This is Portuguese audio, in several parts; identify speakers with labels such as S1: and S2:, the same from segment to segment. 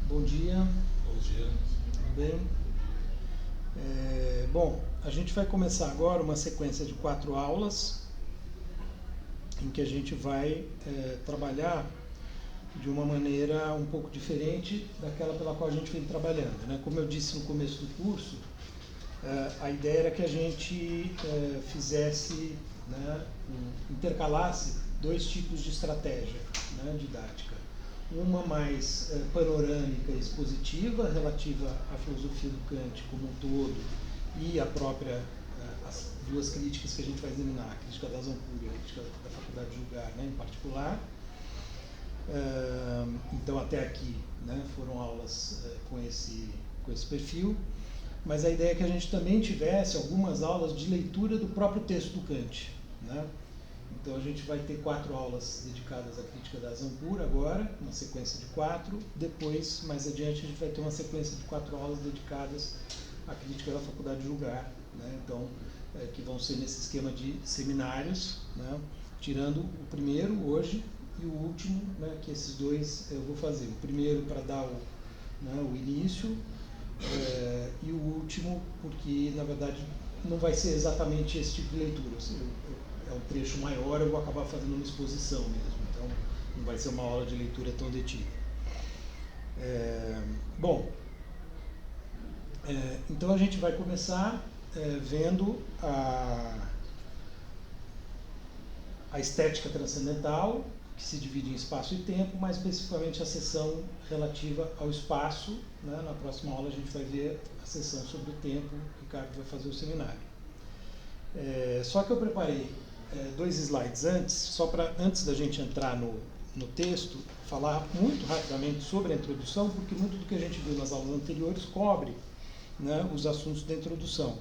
S1: Bom dia,
S2: Bom dia.
S1: tudo bem? Bom, a gente vai começar agora uma sequência de 4 aulas em que a gente vai trabalhar de uma maneira um pouco diferente daquela pela qual a gente vem trabalhando, né? Como eu disse no começo do curso, a ideia era que a gente fizesse, né, intercalasse 2 tipos de estratégia, né, didática. Uma mais panorâmica e expositiva, relativa à filosofia do Kant como um todo e a própria, as duas críticas que a gente vai examinar, a crítica da razão pura e a crítica da faculdade de julgar, né, em particular. Então até aqui, né, foram aulas com esse perfil, mas a ideia é que a gente também tivesse algumas aulas de leitura do próprio texto do Kant, né? Então a gente vai ter 4 aulas dedicadas à crítica da razão pura agora, uma sequência de 4. Depois, mais adiante, a gente vai ter uma sequência de 4 aulas dedicadas à crítica da faculdade de julgar, né? Então, que vão ser nesse esquema de seminários, né? Tirando o primeiro hoje e o último, né? Que esses dois eu vou fazer. O primeiro para dar o início e o último porque, na verdade, não vai ser exatamente esse tipo de leitura. É um trecho maior, eu vou acabar fazendo uma exposição mesmo, então não vai ser uma aula de leitura tão detida. Bom, então a gente vai começar vendo a estética transcendental, que se divide em espaço e tempo, mais especificamente a seção relativa ao espaço, né? Na próxima aula a gente vai ver a seção sobre o tempo, o Ricardo vai fazer o seminário. Só que eu preparei 2 slides antes, só para, antes da gente entrar no texto, falar muito rapidamente sobre a introdução, porque muito do que a gente viu nas aulas anteriores cobre, né, os assuntos da introdução,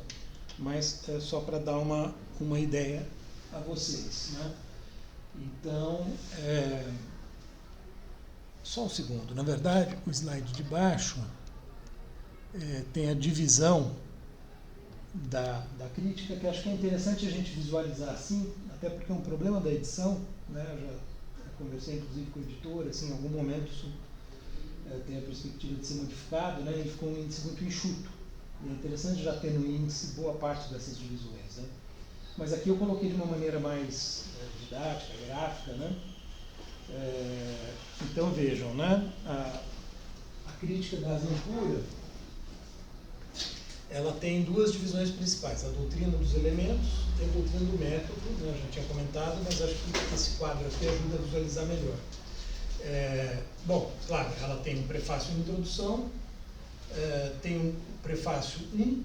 S1: mas só para dar uma ideia a vocês, né? Então, só um segundo, na verdade, o slide de baixo tem a divisão da crítica, que acho que é interessante a gente visualizar assim, até porque é um problema da edição, né? Eu já conversei inclusive com o editor, assim, em algum momento isso tem a perspectiva de ser modificado, né? E ficou um índice muito enxuto. E é interessante já ter no índice boa parte dessas divisões, né? Mas aqui eu coloquei de uma maneira mais didática, gráfica, né? Então vejam, né? A crítica da razão pura, ela tem 2 divisões principais, a doutrina dos elementos e a doutrina do método, né? Eu já tinha comentado, mas acho que esse quadro aqui ajuda a visualizar melhor. Bom, claro, ela tem um prefácio e uma introdução, tem um prefácio 1,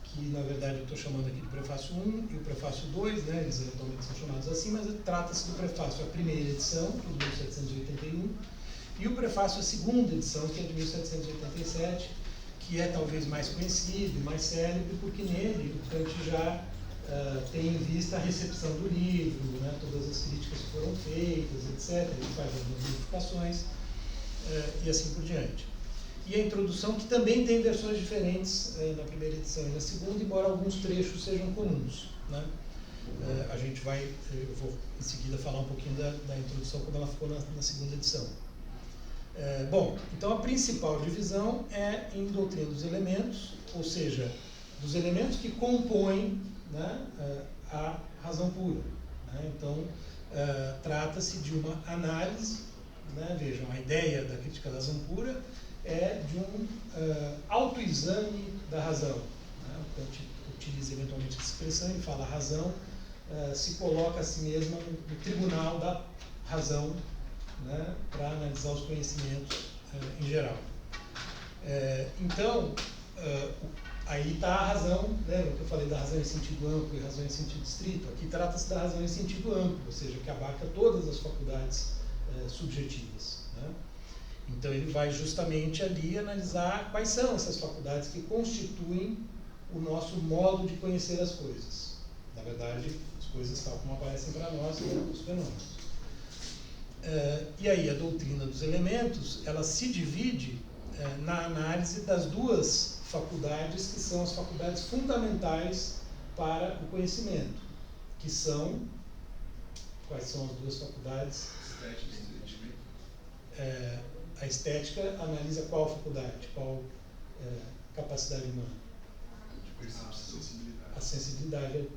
S1: que na verdade eu estou chamando aqui de prefácio 1 e o prefácio 2, né? Eles eventualmente são chamados assim, mas trata-se do prefácio à primeira edição, que é de 1781, e o prefácio à segunda edição, que é de 1787, que é talvez mais conhecido, mais célebre, porque nele o Kant já tem em vista a recepção do livro, né, todas as críticas que foram feitas, etc. Ele faz algumas modificações e assim por diante. E a introdução, que também tem versões diferentes na primeira edição e na segunda, embora alguns trechos sejam comuns, né? Eu vou em seguida falar um pouquinho da introdução, como ela ficou na segunda edição. Bom, então a principal divisão é em doutrina dos elementos, ou seja, dos elementos que compõem, né, a razão pura, né? Então, trata-se de uma análise, né? Vejam, a ideia da crítica da razão pura é de um autoexame da razão, né? O Kant utiliza eventualmente essa expressão, ele fala a razão se coloca a si mesma no tribunal da razão, né, para analisar os conhecimentos em geral. Então, aí está a razão, lembra que eu falei da razão em sentido amplo e razão em sentido estrito? Aqui trata-se da razão em sentido amplo, ou seja, que abarca todas as faculdades subjetivas, né? Então ele vai justamente ali analisar quais são essas faculdades que constituem o nosso modo de conhecer as coisas. Na verdade, as coisas tal como aparecem para nós, né, os fenômenos. E aí a doutrina dos elementos, ela se divide na análise das 2 faculdades que são as faculdades fundamentais para o conhecimento, que são, quais são as 2 faculdades?
S2: Estética e sentimento.
S1: a estética analisa qual faculdade, qual capacidade humana? A sensibilidade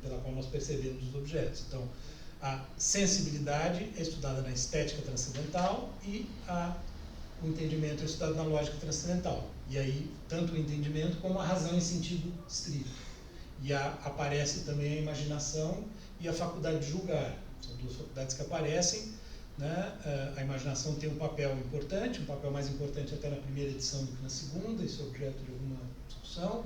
S1: pela qual nós percebemos os objetos. Então, a sensibilidade é estudada na estética transcendental e o entendimento é estudado na lógica transcendental. E aí, tanto o entendimento como a razão em sentido estrito. E aparece também a imaginação e a faculdade de julgar. São duas faculdades que aparecem, né? A imaginação tem um papel importante, um papel mais importante até na primeira edição do que na segunda, isso é objeto de alguma discussão.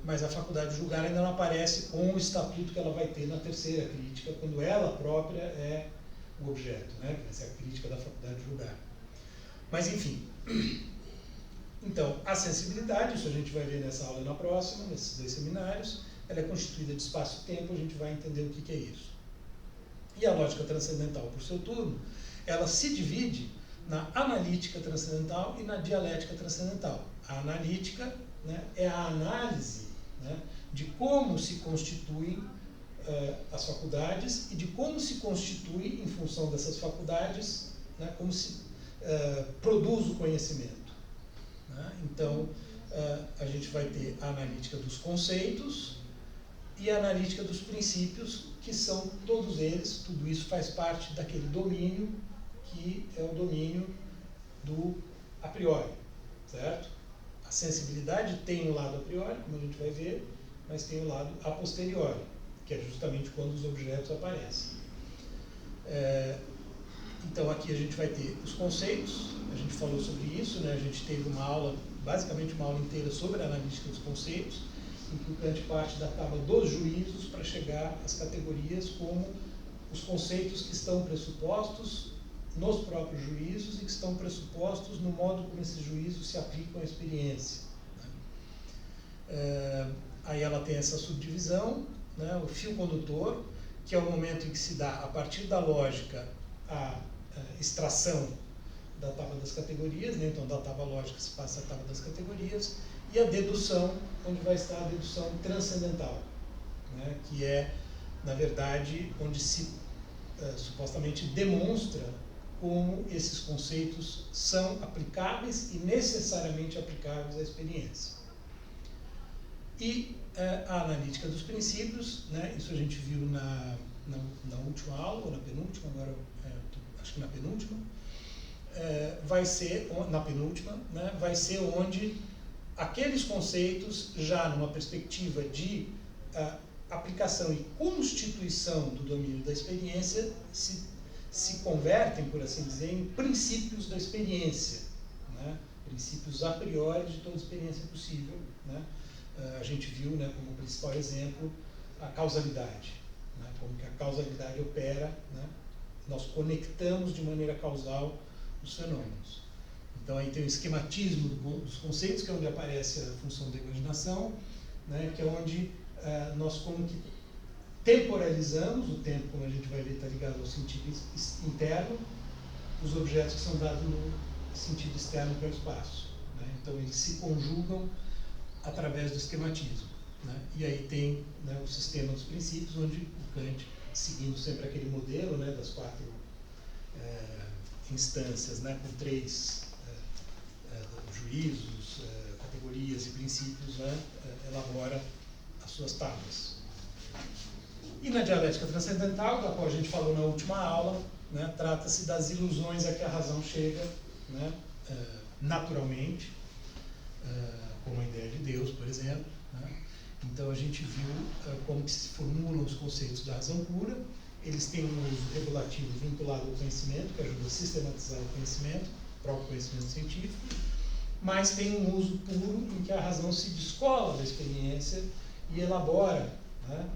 S1: Mas a faculdade de julgar ainda não aparece com o estatuto que ela vai ter na terceira crítica, quando ela própria é o objeto, né? Essa é a crítica da faculdade de julgar. Mas, enfim. Então, a sensibilidade, isso a gente vai ver nessa aula e na próxima, nesses 2 seminários, ela é constituída de espaço e tempo, a gente vai entender o que é isso. E a lógica transcendental, por seu turno, ela se divide na analítica transcendental e na dialética transcendental. A analítica, né, é a análise, né, de como se constituem as faculdades e de como se constitui, em função dessas faculdades, né, como se produz o conhecimento. Né? Então, a gente vai ter a analítica dos conceitos e a analítica dos princípios, que são todos eles, tudo isso faz parte daquele domínio que é o domínio do a priori, certo? A sensibilidade tem um lado a priori, como a gente vai ver, mas tem um lado a posteriori, que é justamente quando os objetos aparecem. Então, aqui a gente vai ter os conceitos, a gente falou sobre isso, né? A gente teve uma aula, basicamente uma aula inteira sobre a analítica dos conceitos, em que o Kant parte da tábua dos juízos para chegar às categorias como os conceitos que estão pressupostos nos próprios juízos e que estão pressupostos no modo como esses juízos se aplicam à experiência. Aí ela tem essa subdivisão, né? O fio condutor, que é o momento em que se dá, a partir da lógica, a extração da tábua das categorias, né? Então da tábua lógica se passa a tábua das categorias, e a dedução, onde vai estar a dedução transcendental, né? Que é, na verdade, onde se supostamente demonstra como esses conceitos são aplicáveis e necessariamente aplicáveis à experiência. E a analítica dos princípios, né? Isso a gente viu na última aula, ou na penúltima, agora acho que na penúltima, vai ser, na penúltima, né? Vai ser onde aqueles conceitos, já numa perspectiva de aplicação e constituição do domínio da experiência, se convertem, por assim dizer, em princípios da experiência, né? Princípios a priori de toda experiência possível, né? A gente viu, né, como principal exemplo a causalidade, né? Como que a causalidade opera, né? Nós conectamos de maneira causal os fenômenos. Então aí tem o esquematismo dos conceitos, que é onde aparece a função da imaginação, né? Que é onde nós como que temporalizamos, o tempo, como a gente vai ver, está ligado ao sentido interno, os objetos que são dados no sentido externo, que é o espaço, né? Então eles se conjugam através do esquematismo, né? E aí tem, né, o sistema dos princípios, onde o Kant, seguindo sempre aquele modelo, né, das 4 instâncias, né, com 3 juízos, categorias e princípios, né, elabora as suas tábuas. E na dialética transcendental, da qual a gente falou na última aula, né, trata-se das ilusões a que a razão chega, né, naturalmente, como a ideia de Deus, por exemplo, né? Então a gente viu como que se formulam os conceitos da razão pura. Eles têm um uso regulativo vinculado ao conhecimento, que ajuda a sistematizar o conhecimento, o próprio conhecimento científico, mas tem um uso puro em que a razão se descola da experiência e elabora, né,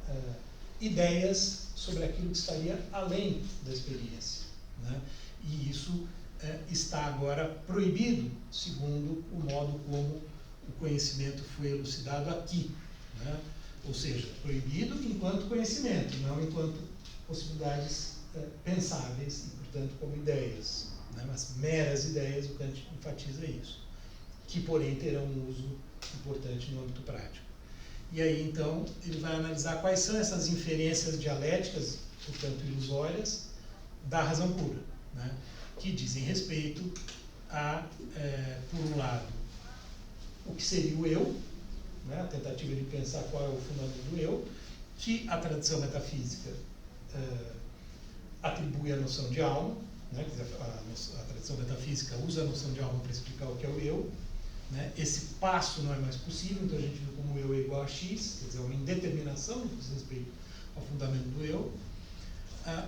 S1: ideias sobre aquilo que estaria além da experiência, né? E isso está agora proibido, segundo o modo como o conhecimento foi elucidado aqui, né? Ou seja, proibido enquanto conhecimento, não enquanto possibilidades pensáveis e, portanto, como ideias, né? Mas meras ideias, o Kant enfatiza isso, que, porém, terão um uso importante no âmbito prático. E aí, então, ele vai analisar quais são essas inferências dialéticas, portanto, ilusórias, da razão pura, né? que dizem respeito a, por um lado, o que seria o eu, né, a tentativa de pensar qual é o fundamento do eu, que a tradição metafísica atribui a noção de alma, né, a tradição metafísica usa a noção de alma para explicar o que é o eu, né, esse passo não é mais possível, então a gente viu como o eu é igual a x, quer dizer, uma indeterminação no que diz respeito ao fundamento do eu.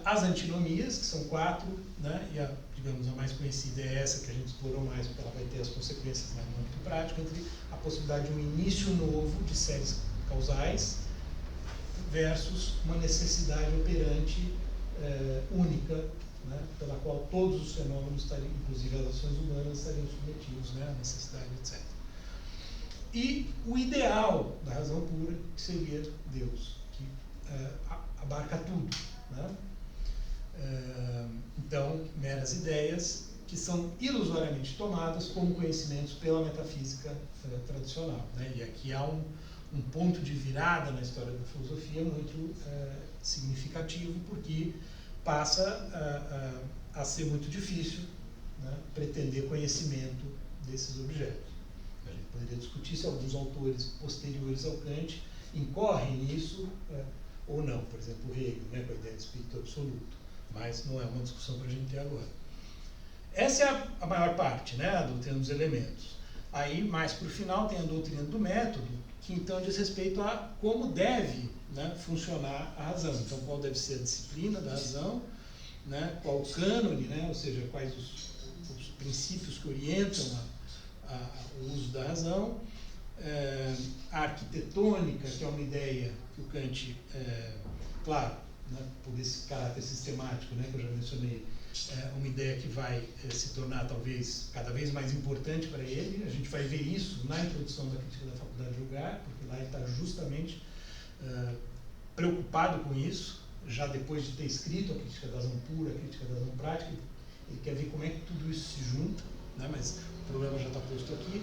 S1: As antinomias, que são 4, né, e digamos, a mais conhecida é essa que a gente explorou mais, porque ela vai ter as consequências mais no âmbito prático, entre a possibilidade de um início novo de séries causais versus uma necessidade operante única, né, pela qual todos os fenômenos estariam, inclusive as ações humanas, estariam submetidos, né, à necessidade, etc. E o ideal da razão pura, que seria Deus, que abarca tudo. Né? Então, meras ideias que são ilusoriamente tomadas como conhecimentos pela metafísica tradicional. Né? E aqui há um ponto de virada na história da filosofia muito significativo, porque passa a ser muito difícil, né, pretender conhecimento desses objetos. A gente poderia discutir se alguns autores posteriores ao Kant incorrem nisso ou não, por exemplo, o Hegel, né, com a ideia de espírito absoluto, mas não é uma discussão para a gente ter agora. Essa é a maior parte, né, a doutrina dos elementos. Aí, mais para o final, tem a doutrina do método, que então diz respeito a como deve, né, funcionar a razão. Então, qual deve ser a disciplina da razão, né, qual o cânone, né, ou seja, quais os princípios que orientam o uso da razão. A arquitetônica, que é uma ideia que o Kant, claro, né, por esse caráter sistemático, né, que eu já mencionei, uma ideia que vai se tornar talvez cada vez mais importante para ele. A gente vai ver isso na introdução da crítica da faculdade de julgar, porque lá ele está justamente preocupado com isso, já depois de ter escrito a crítica da razão pura, a crítica da razão prática. Ele quer ver como é que tudo isso se junta, né, mas o problema já está posto aqui.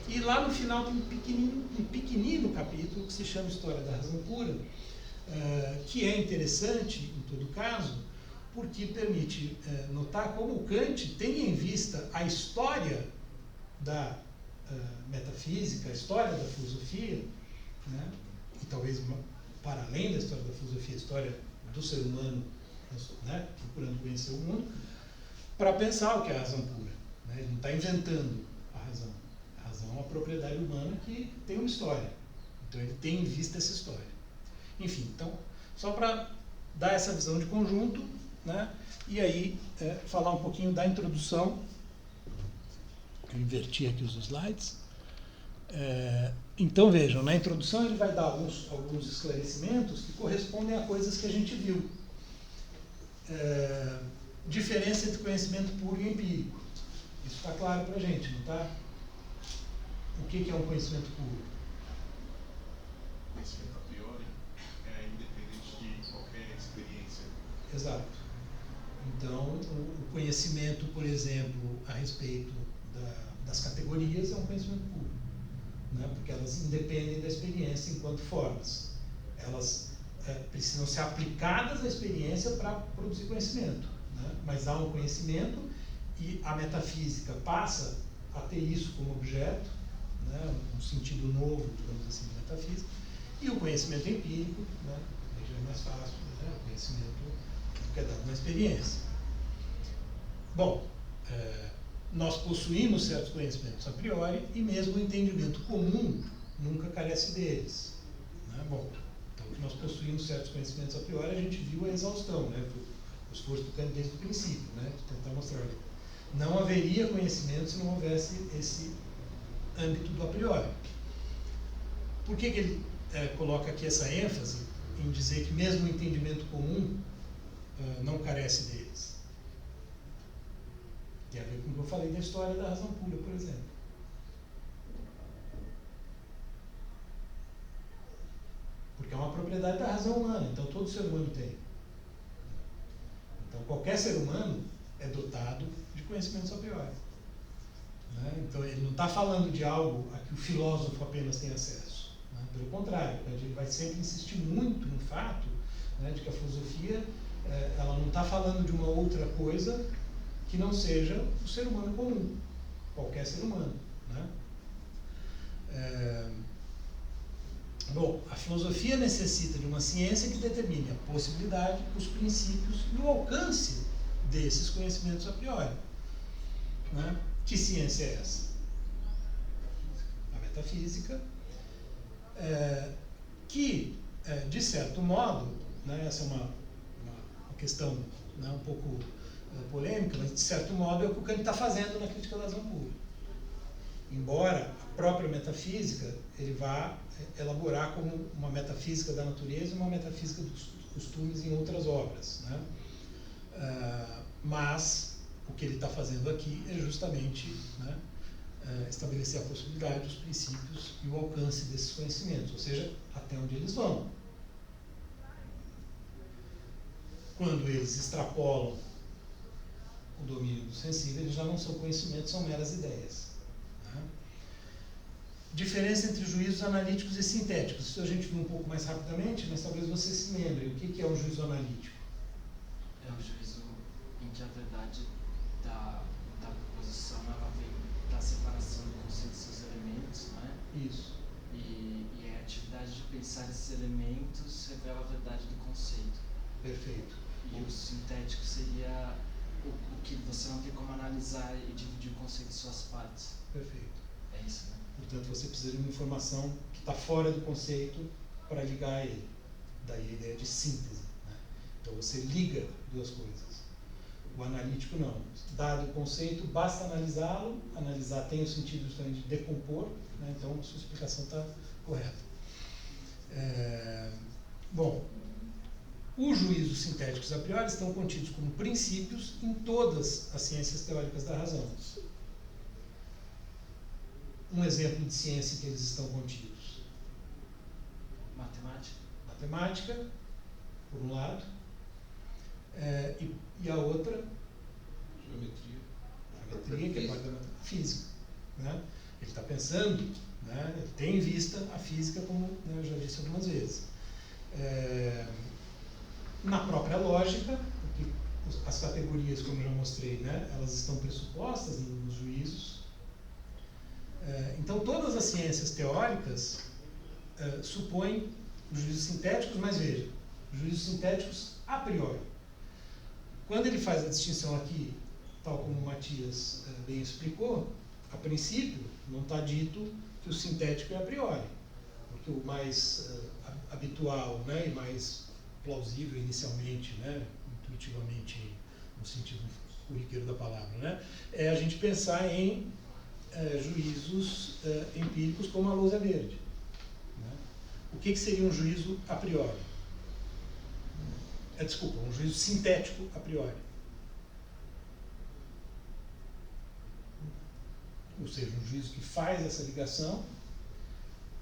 S1: E lá no final tem um pequenino capítulo que se chama História da Razão Pura, que é interessante, em todo caso, porque permite notar como o Kant tem em vista a história da metafísica, a história da filosofia, né, e talvez para além da história da filosofia, a história do ser humano, né, procurando conhecer o mundo, para pensar o que é a razão pura. Né? Ele não está inventando a razão. A razão é uma propriedade humana que tem uma história. Então ele tem em vista essa história. Enfim, então, só para dar essa visão de conjunto, né? E aí falar um pouquinho da introdução. Eu inverti aqui os slides. Então vejam, na introdução ele vai dar alguns esclarecimentos que correspondem a coisas que a gente viu. Diferença entre conhecimento puro e empírico. Isso está claro para a gente, não está? O que é um conhecimento puro?
S2: Conhecimento a priori é independente de qualquer experiência.
S1: Exato. Então, o conhecimento, por exemplo, a respeito das categorias é um conhecimento puro, né? Porque elas independem da experiência enquanto formas. Elas precisam ser aplicadas à experiência para produzir conhecimento, né? Mas há um conhecimento e a metafísica passa a ter isso como objeto, né? Um sentido novo, digamos assim, de metafísica, e o conhecimento empírico, né? Aí já é mais fácil, né? O conhecimento que é dado na experiência. Bom, nós possuímos certos conhecimentos a priori e mesmo o entendimento comum nunca carece deles. Né? Bom, então que nós possuímos certos conhecimentos a priori, a gente viu a exaustão, né? O esforço do Kant desde o princípio, né? De tentar mostrar que não haveria conhecimento se não houvesse esse âmbito do a priori. Por que ele coloca aqui essa ênfase em dizer que mesmo o entendimento comum não carece deles? Tem a ver com o que eu falei da história da razão pura, por exemplo. Porque é uma propriedade da razão humana, então todo ser humano tem. Então qualquer ser humano é dotado de conhecimentos a priori. Né? Então ele não está falando de algo a que o filósofo apenas tem acesso. Né? Pelo contrário, ele vai sempre insistir muito no fato, né, de que a filosofia ela não está falando de uma outra coisa que não seja o ser humano comum, qualquer ser humano, né? Bom, a filosofia necessita de uma ciência que determine a possibilidade, os princípios e o alcance desses conhecimentos a priori, né? Que ciência é essa? A metafísica, que, de certo modo, né, essa é uma questão, né, um pouco polêmica, mas de certo modo é o que o Kant está fazendo na crítica da razão pura. Embora a própria metafísica ele vá elaborar como uma metafísica da natureza e uma metafísica dos costumes em outras obras, né? Mas o que ele está fazendo aqui é justamente, né, estabelecer a possibilidade, os princípios e o alcance desses conhecimentos, ou seja, até onde eles vão. Quando eles extrapolam o domínio do sensível, eles já não são conhecimentos, são meras ideias, né? Diferença entre juízos analíticos e sintéticos. Isso a gente viu um pouco mais rapidamente, mas talvez você se lembre. O que é um juízo analítico?
S3: É um juízo em que a verdade da proposição ela vem da separação do conceito dos seus elementos, não é?
S1: Isso.
S3: E a atividade de pensar esses elementos revela a verdade do conceito.
S1: Perfeito.
S3: E o sintético seria o que você não tem como analisar e dividir o conceito em suas partes.
S1: Perfeito.
S3: É isso, né?
S1: Portanto, você precisa de uma informação que está fora do conceito para ligar a ele. Daí a ideia de síntese, né? Então você liga duas coisas. O analítico não. Dado o conceito, basta analisá-lo. Analisar tem o sentido justamente de decompor, né? Então sua explicação está correta. Bom, os juízos sintéticos a priori estão contidos como princípios em todas as ciências teóricas da razão. Um exemplo de ciência em que eles estão contidos:
S3: Matemática.
S1: Matemática, por um lado, e a outra, geometria, que é parte da física, né? Ele está pensando, né? Ele tem em vista a física, como, né, eu já disse algumas vezes. Na própria lógica, porque as categorias, como eu já mostrei, né, elas estão pressupostas nos juízos. Então, todas as ciências teóricas supõem juízos sintéticos, mas veja, juízos sintéticos a priori. Quando ele faz a distinção aqui, tal como o Matias bem explicou, a princípio não está dito que o sintético é a priori, porque o mais habitual, né, e mais plausível inicialmente, né, intuitivamente, no sentido corriqueiro da palavra, né, é a gente pensar em juízos empíricos como a lousa verde, né? O que seria um juízo a priori? Desculpa, um juízo sintético a priori. Ou seja, um juízo que faz essa ligação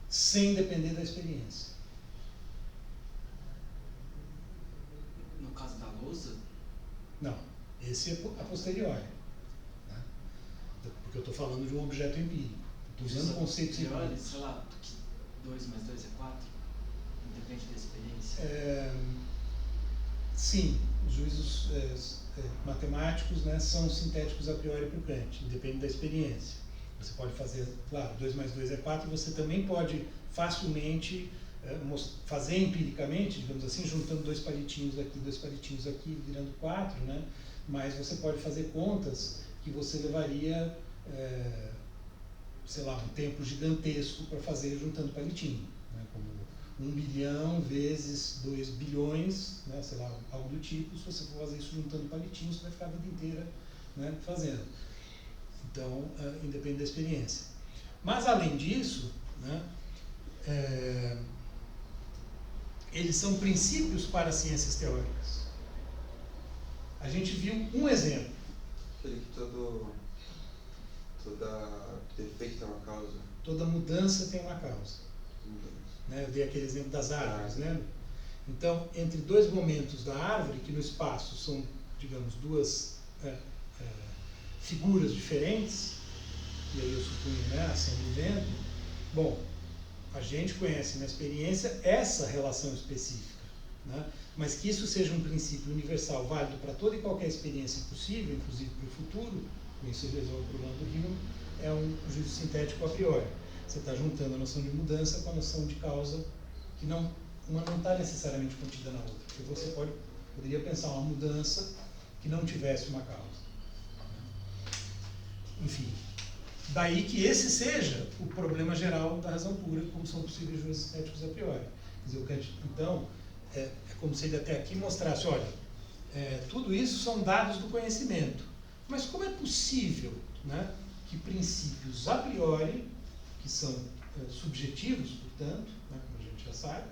S1: sem depender da experiência.
S3: No caso da lousa?
S1: Não, esse é a posteriori. Né? Porque eu estou falando de um objeto empírico. Estou usando conceitos empíricos.
S3: Sei lá, que 2 mais 2 é 4? Independe da experiência.
S1: Sim, os juízos matemáticos, né, são sintéticos a priori para o Kant, independe da experiência. Você pode fazer, claro, 2 mais 2 é 4, você também pode facilmente fazer empiricamente, digamos assim, juntando dois palitinhos aqui, virando 4, né? Mas você pode fazer contas que você levaria, sei lá, um tempo gigantesco para fazer juntando palitinho, né? Como 1 bilhão vezes 2 bilhões, né? Sei lá, algo do tipo. Se você for fazer isso juntando palitinhos, você vai ficar a vida inteira, né, fazendo. Então, independe da experiência. Mas, além disso, né, eles são princípios para as ciências teóricas. A gente viu um exemplo.
S4: Aquele que toda defeito tem uma causa.
S1: Toda mudança tem uma causa. Né? Eu dei aquele exemplo das árvores, né? Então, entre dois momentos da árvore, que no espaço são, digamos, duas figuras diferentes, e aí eu suponho, né, a ação do vento, bom, a gente conhece na experiência essa relação específica, né? Mas que isso seja um princípio universal, válido para toda e qualquer experiência possível, inclusive para o futuro, com isso ele resolve o problema do Hume, é um juízo sintético a priori. Você está juntando a noção de mudança com a noção de causa, que uma não está necessariamente contida na outra. Porque você poderia pensar uma mudança que não tivesse uma causa. Enfim, daí que esse seja o problema geral da razão pura, como são possíveis juízos sintéticos a priori. Quer dizer, o Kant, então, é como se ele até aqui mostrasse, olha, tudo isso são dados do conhecimento. Mas como é possível, né, que princípios a priori, que são subjetivos, portanto, né, como a gente já sabe,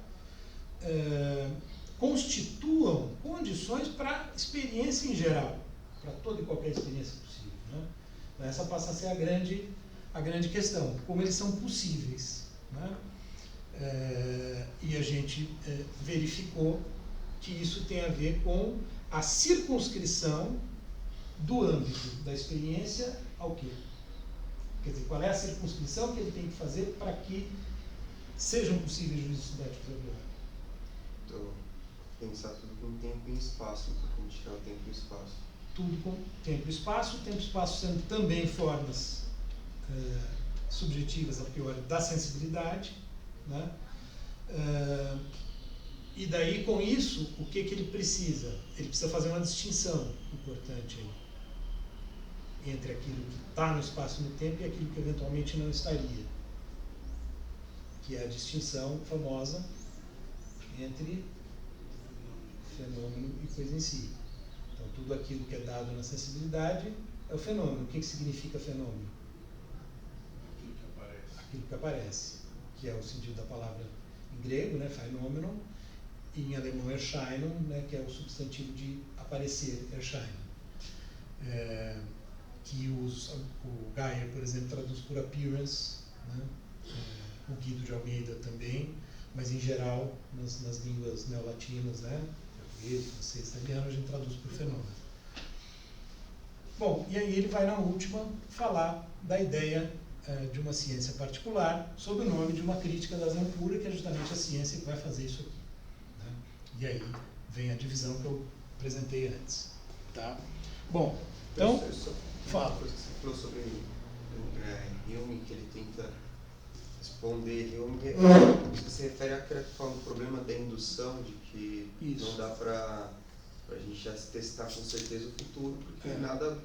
S1: constituam condições para a experiência em geral, para toda e qualquer experiência possível, né? Então, essa passa a ser a grande questão, como eles são possíveis, né? E a gente verificou que isso tem a ver com a circunscrição do âmbito da experiência ao quê? Quer dizer, qual é a circunscrição que ele tem que fazer para que sejam possíveis juízos sintéticos a priori?
S4: Então, pensar tudo com tempo e espaço, como a gente chama tempo e espaço.
S1: Tudo com tempo e espaço sendo também formas subjetivas a priori da sensibilidade, né? E daí, com isso, o que ele precisa? Ele precisa fazer uma distinção importante aí, entre aquilo que está no espaço e no tempo e aquilo que eventualmente não estaria, que é a distinção famosa entre fenômeno e coisa em si. Então, tudo aquilo que é dado na sensibilidade é o fenômeno. O que significa fenômeno?
S2: Aquilo que aparece.
S1: Aquilo que aparece, que é o sentido da palavra em grego, né, phenomenon, e em alemão Erscheinung, né, que é o substantivo de aparecer, Erscheinen. Que o Geyer, por exemplo, traduz por appearance, né, o Guido de Almeida também, mas em geral, nas línguas neolatinas, né, português, francês, italiano, a gente traduz por fenômeno. Bom, e aí ele vai na última falar da ideia de uma ciência particular, sob o nome de uma crítica da razão pura, que é justamente a ciência que vai fazer isso aqui, né? E aí vem a divisão que eu apresentei antes. Tá? Bom, então, fala.
S4: Uma coisa que você falou sobre Hume, que ele tenta responder Hume, você se refere àquela que fala do problema da indução, de que
S1: Isso.
S4: não dá para a gente já testar com certeza o futuro, porque nada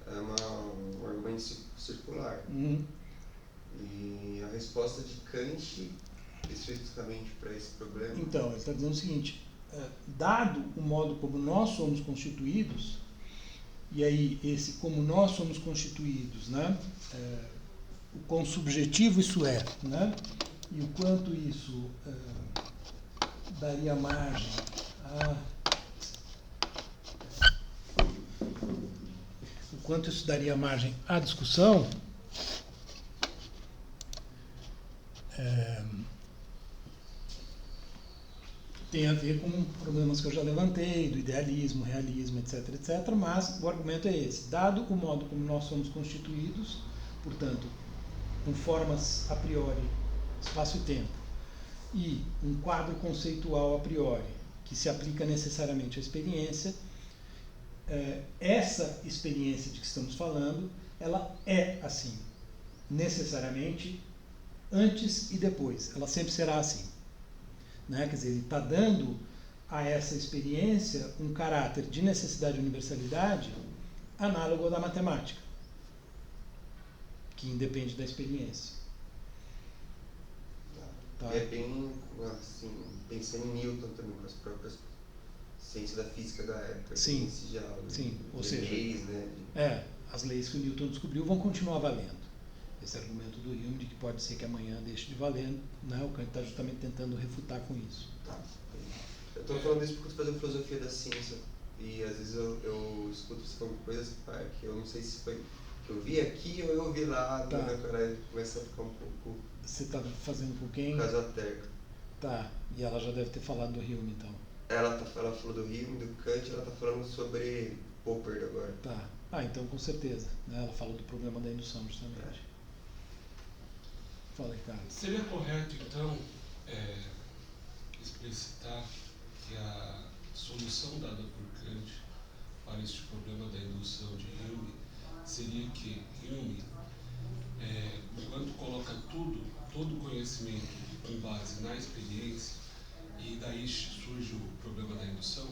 S4: é um argumento circular. E a resposta de Kant, especificamente para esse problema...
S1: Então, ele está dizendo o seguinte, dado o modo como nós somos constituídos, e aí esse como nós somos constituídos, né, o quão subjetivo isso é, né, e o quanto isso daria margem a... O quanto isso daria margem à discussão, tem a ver com problemas que eu já levantei, do idealismo, realismo, etc, etc, mas o argumento é esse. Dado o modo como nós somos constituídos, portanto, com formas a priori, espaço e tempo, e um quadro conceitual a priori, que se aplica necessariamente à experiência, essa experiência de que estamos falando, ela é assim, necessariamente, antes e depois. Ela sempre será assim. Né? Quer dizer, ele está dando a essa experiência um caráter de necessidade e universalidade análogo ao da matemática, que independe da experiência. Tá?
S4: É bem, assim, pensando em Newton também, com as próprias ciências da física da época.
S1: Sim,
S4: esse diálogo,
S1: sim. Ou seja,
S4: leis, né?
S1: as leis que o Newton descobriu vão continuar valendo. Esse argumento do Hume de que pode ser que amanhã deixe de valer, né? O Kant está justamente tentando refutar com isso.
S4: Tá. Eu estou falando isso porque eu estou fazendo filosofia da ciência e às vezes eu escuto coisas que eu não sei se foi que eu vi aqui ou eu ouvi lá,
S1: tá.
S4: Né? Começa a ficar um pouco...
S1: Você está fazendo com quem?
S4: Por causa da Terra.
S1: Tá, e ela já deve ter falado do Hume, então.
S4: Ela falou do Hume, do Kant, ela está falando sobre Popper agora.
S1: Tá. Então com certeza. Né? Ela falou do problema da indução, justamente. Fala, Ricardo.
S5: Seria correto, então, explicitar que a solução dada por Kant para este problema da indução de Hume seria que Hume, enquanto coloca todo o conhecimento com base na experiência, e daí surge o problema da indução,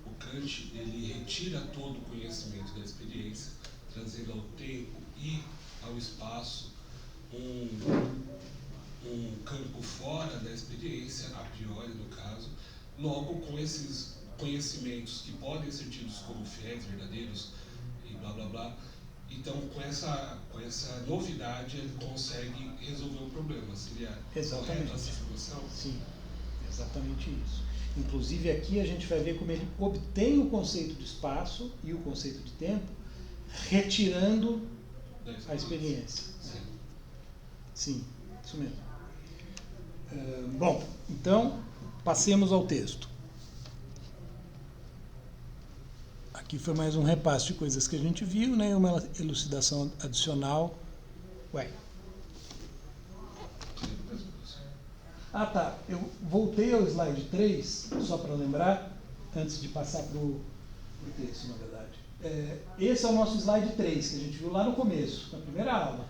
S5: o Kant ele retira todo o conhecimento da experiência, trazendo ao tempo e ao espaço um campo fora da experiência, a priori no caso, logo com esses conhecimentos que podem ser tidos como fiéis, verdadeiros e blá blá blá. Então, com essa novidade, ele consegue resolver o problema. Seria correta essa solução?
S1: Sim, exatamente isso. Inclusive, aqui a gente vai ver como ele obtém o conceito de espaço e o conceito de tempo, retirando a experiência. Sim, isso mesmo. Bom, então, passemos ao texto. Aqui foi mais um repasse de coisas que a gente viu, né? Uma elucidação adicional. Ah, tá. Eu voltei ao slide 3, só para lembrar, antes de passar para o texto, na verdade. Esse é o nosso slide 3, que a gente viu lá no começo, na primeira aula.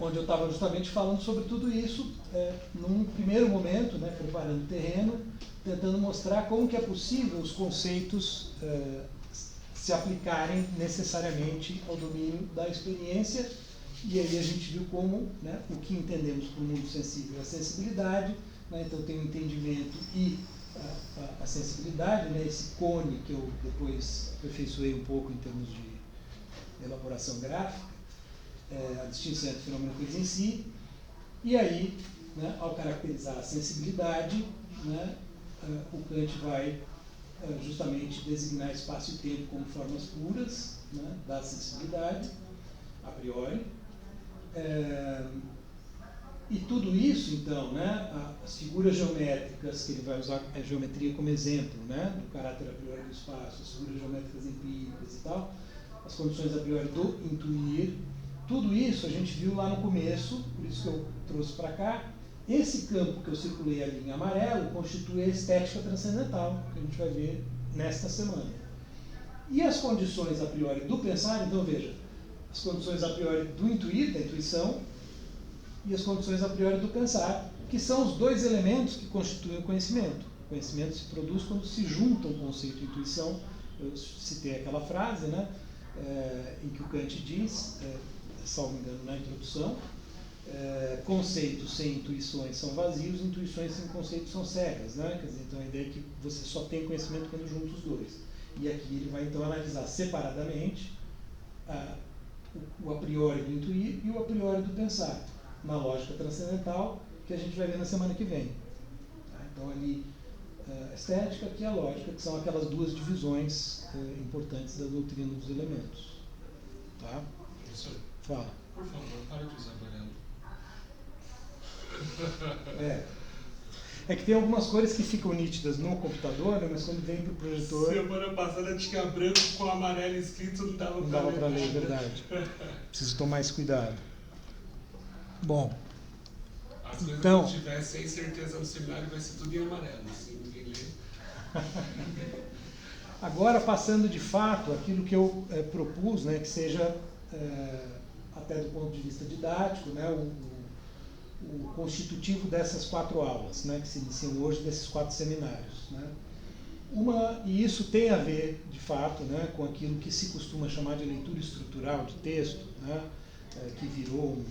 S1: Onde eu estava justamente falando sobre tudo isso, num primeiro momento, né, preparando o terreno, tentando mostrar como que é possível os conceitos se aplicarem necessariamente ao domínio da experiência. E aí a gente viu como, né, o que entendemos por mundo sensível é a sensibilidade, né, então tem o entendimento e a sensibilidade, né, esse cone que eu depois aperfeiçoei um pouco em termos de elaboração gráfica, a distinção entre fenômeno e coisa em si. E aí, né, ao caracterizar a sensibilidade, né, o Kant vai justamente designar espaço e tempo como formas puras, né, da sensibilidade, a priori. E tudo isso, então, né, as figuras geométricas, que ele vai usar a geometria como exemplo, né, do caráter a priori do espaço, as figuras geométricas empíricas e tal, as condições a priori do intuir, tudo isso a gente viu lá no começo, por isso que eu trouxe para cá. Esse campo que eu circulei ali em amarelo constitui a estética transcendental, que a gente vai ver nesta semana. E as condições a priori do pensar, então veja, as condições a priori do intuir, da intuição, e as condições a priori do pensar, que são os dois elementos que constituem o conhecimento. O conhecimento se produz quando se juntam conceito e intuição. Eu citei aquela frase, né, em que o Kant diz, salvo engano na introdução, conceitos sem intuições são vazios, intuições sem conceitos são cegas, né? Quer dizer, então a ideia é que você só tem conhecimento quando junta os dois. E aqui ele vai então analisar separadamente o a priori do intuir e o a priori do pensar, na lógica transcendental, que a gente vai ver na semana que vem. Tá? Então ali a estética, aqui a lógica, que são aquelas duas divisões importantes da doutrina dos elementos. Tá?
S5: Professor,
S1: fala.
S5: Por favor, pare de usar amarelo.
S1: É que tem algumas cores que ficam nítidas no computador, né, mas quando vem para o projetor...
S5: Semana passada tinha branco com amarelo escrito, não dava
S1: para ler, é verdade. Preciso tomar esse cuidado. Bom,
S5: as coisas
S1: então...
S5: que eu tiver sem certeza no seminário vai ser tudo em amarelo, assim, ninguém lê.
S1: Agora, passando de fato aquilo que eu propus, né, que seja, até do ponto de vista didático, né, o constitutivo dessas 4 aulas, né, que se iniciam hoje, desses 4 seminários. Né. E isso tem a ver, de fato, né, com aquilo que se costuma chamar de leitura estrutural de texto, né, que virou um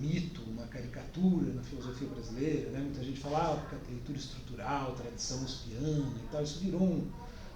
S1: mito, uma caricatura na filosofia brasileira. Né. Muita gente fala que a leitura estrutural, tradição uspiana e tal, isso virou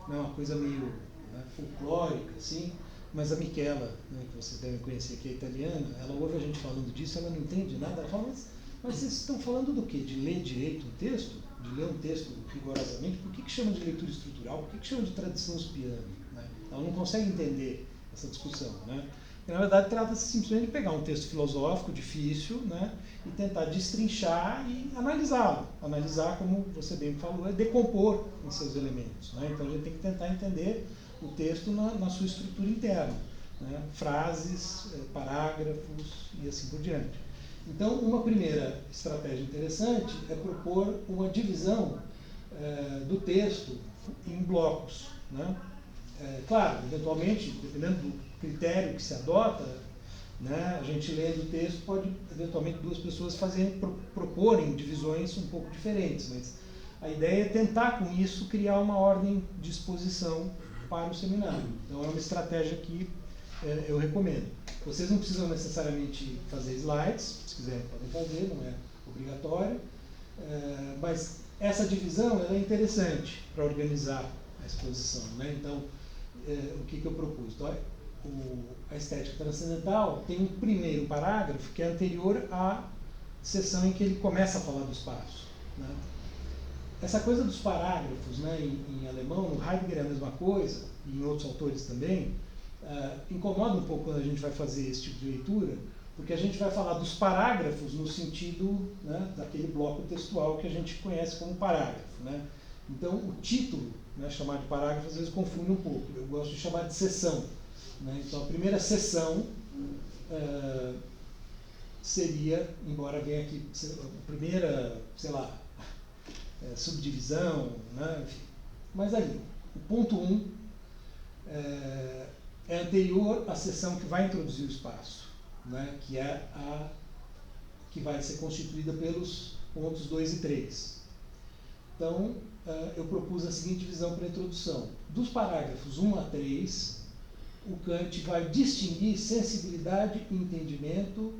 S1: uma coisa meio, né, folclórica, assim. Mas a Michela, né, que vocês devem conhecer, que é italiana, ela ouve a gente falando disso, ela não entende nada, ela fala, mas vocês estão falando do quê? De ler direito um texto? De ler um texto rigorosamente? Por que chama de leitura estrutural? Por que chama de tradição uspiana? Né? Ela não consegue entender essa discussão. Né? E, na verdade, trata-se simplesmente de pegar um texto filosófico difícil, né, e tentar destrinchar e analisá-lo. Analisar, como você bem falou, é decompor em seus elementos. Né? Então a gente tem que tentar entender o texto na sua estrutura interna, né? Frases, parágrafos e assim por diante. Então, uma primeira estratégia interessante é propor uma divisão do texto em blocos, né? Claro, eventualmente, dependendo do critério que se adota, né, a gente lendo o texto pode, eventualmente, duas pessoas proporem divisões um pouco diferentes, mas a ideia é tentar, com isso, criar uma ordem de exposição para o seminário. Então, é uma estratégia que eu recomendo. Vocês não precisam necessariamente fazer slides, se quiserem podem fazer, não é obrigatório, mas essa divisão ela é interessante para organizar a exposição, né? Então, o que eu propus? Então, a estética transcendental tem um primeiro parágrafo que é anterior à sessão em que ele começa a falar do espaço, né? Essa coisa dos parágrafos, né, em alemão, no Heidegger é a mesma coisa, e em outros autores também, incomoda um pouco quando a gente vai fazer esse tipo de leitura, porque a gente vai falar dos parágrafos no sentido, né, daquele bloco textual que a gente conhece como parágrafo, né? Então, o título, né, chamado de parágrafo, às vezes confunde um pouco. Eu gosto de chamar de seção, né? Então, a primeira seção seria, embora venha aqui, a primeira, sei lá, subdivisão, né? Enfim. Mas ali, o ponto 1 é anterior à seção que vai introduzir o espaço, né? Que é a que vai ser constituída pelos pontos 2 e 3. Então, eu propus a seguinte divisão para a introdução. Dos parágrafos 1 a 3, o Kant vai distinguir sensibilidade, entendimento,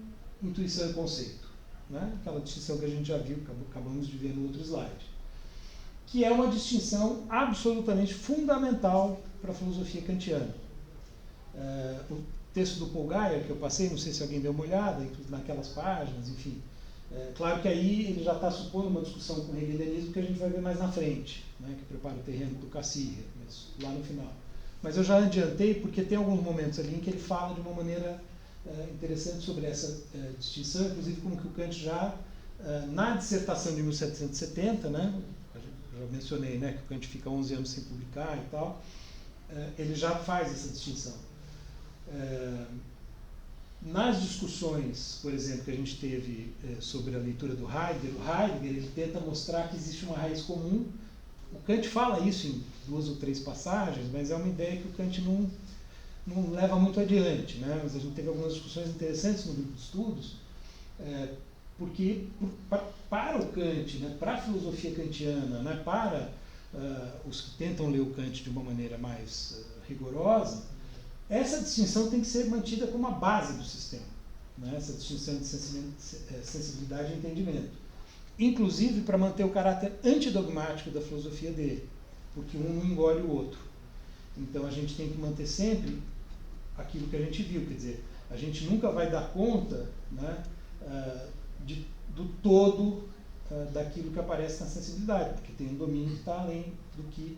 S1: intuição e conceito, né? Aquela distinção que a gente já viu, acabamos de ver no outro slide, que é uma distinção absolutamente fundamental para a filosofia kantiana. O texto do Paul Guyer, que eu passei, não sei se alguém deu uma olhada, naquelas páginas, enfim. Claro que aí ele já está supondo uma discussão com o hegelianismo que a gente vai ver mais na frente, né, que prepara o terreno do Cassirer, lá no final. Mas eu já adiantei porque tem alguns momentos ali em que ele fala de uma maneira interessante sobre essa distinção, inclusive como que o Kant já, na dissertação de 1770, né, eu já mencionei, né, que o Kant fica 11 anos sem publicar e tal, ele já faz essa distinção. Nas discussões, por exemplo, que a gente teve sobre a leitura do Heidegger, o Heidegger ele tenta mostrar que existe uma raiz comum. O Kant fala isso em 2 ou 3 passagens, mas é uma ideia que o Kant não leva muito adiante, né? Mas a gente teve algumas discussões interessantes no grupo de estudos, porque para o Kant, né, para a filosofia kantiana, né, para os que tentam ler o Kant de uma maneira mais rigorosa, essa distinção tem que ser mantida como a base do sistema, né? Essa distinção de sensibilidade e entendimento. Inclusive para manter o caráter antidogmático da filosofia dele, porque um não engole o outro. Então a gente tem que manter sempre aquilo que a gente viu, quer dizer, a gente nunca vai dar conta, né, do todo daquilo que aparece na sensibilidade, porque tem um domínio que está além do que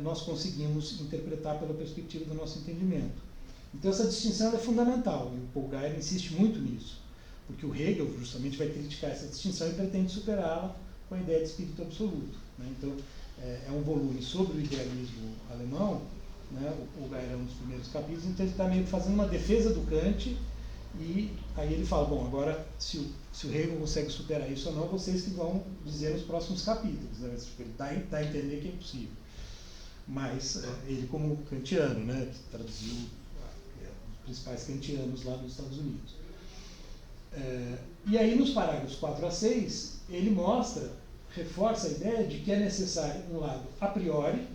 S1: nós conseguimos interpretar pela perspectiva do nosso entendimento. Então essa distinção é fundamental, e o Paul Guyer insiste muito nisso, porque o Hegel justamente vai criticar essa distinção e pretende superá-la com a ideia de espírito absoluto, né? Então é um volume sobre o idealismo alemão, né? O Paul Guyer é um dos primeiros capítulos, então ele está meio que fazendo uma defesa do Kant, e aí ele fala, bom, agora se o Hegel consegue superar isso ou não, vocês que vão dizer nos próximos capítulos, né? Ele dá a entender que é impossível. Mas ele como kantiano, né, traduziu os principais kantianos lá nos Estados Unidos. E aí nos parágrafos 4 a 6, ele reforça a ideia de que é necessário um lado a priori,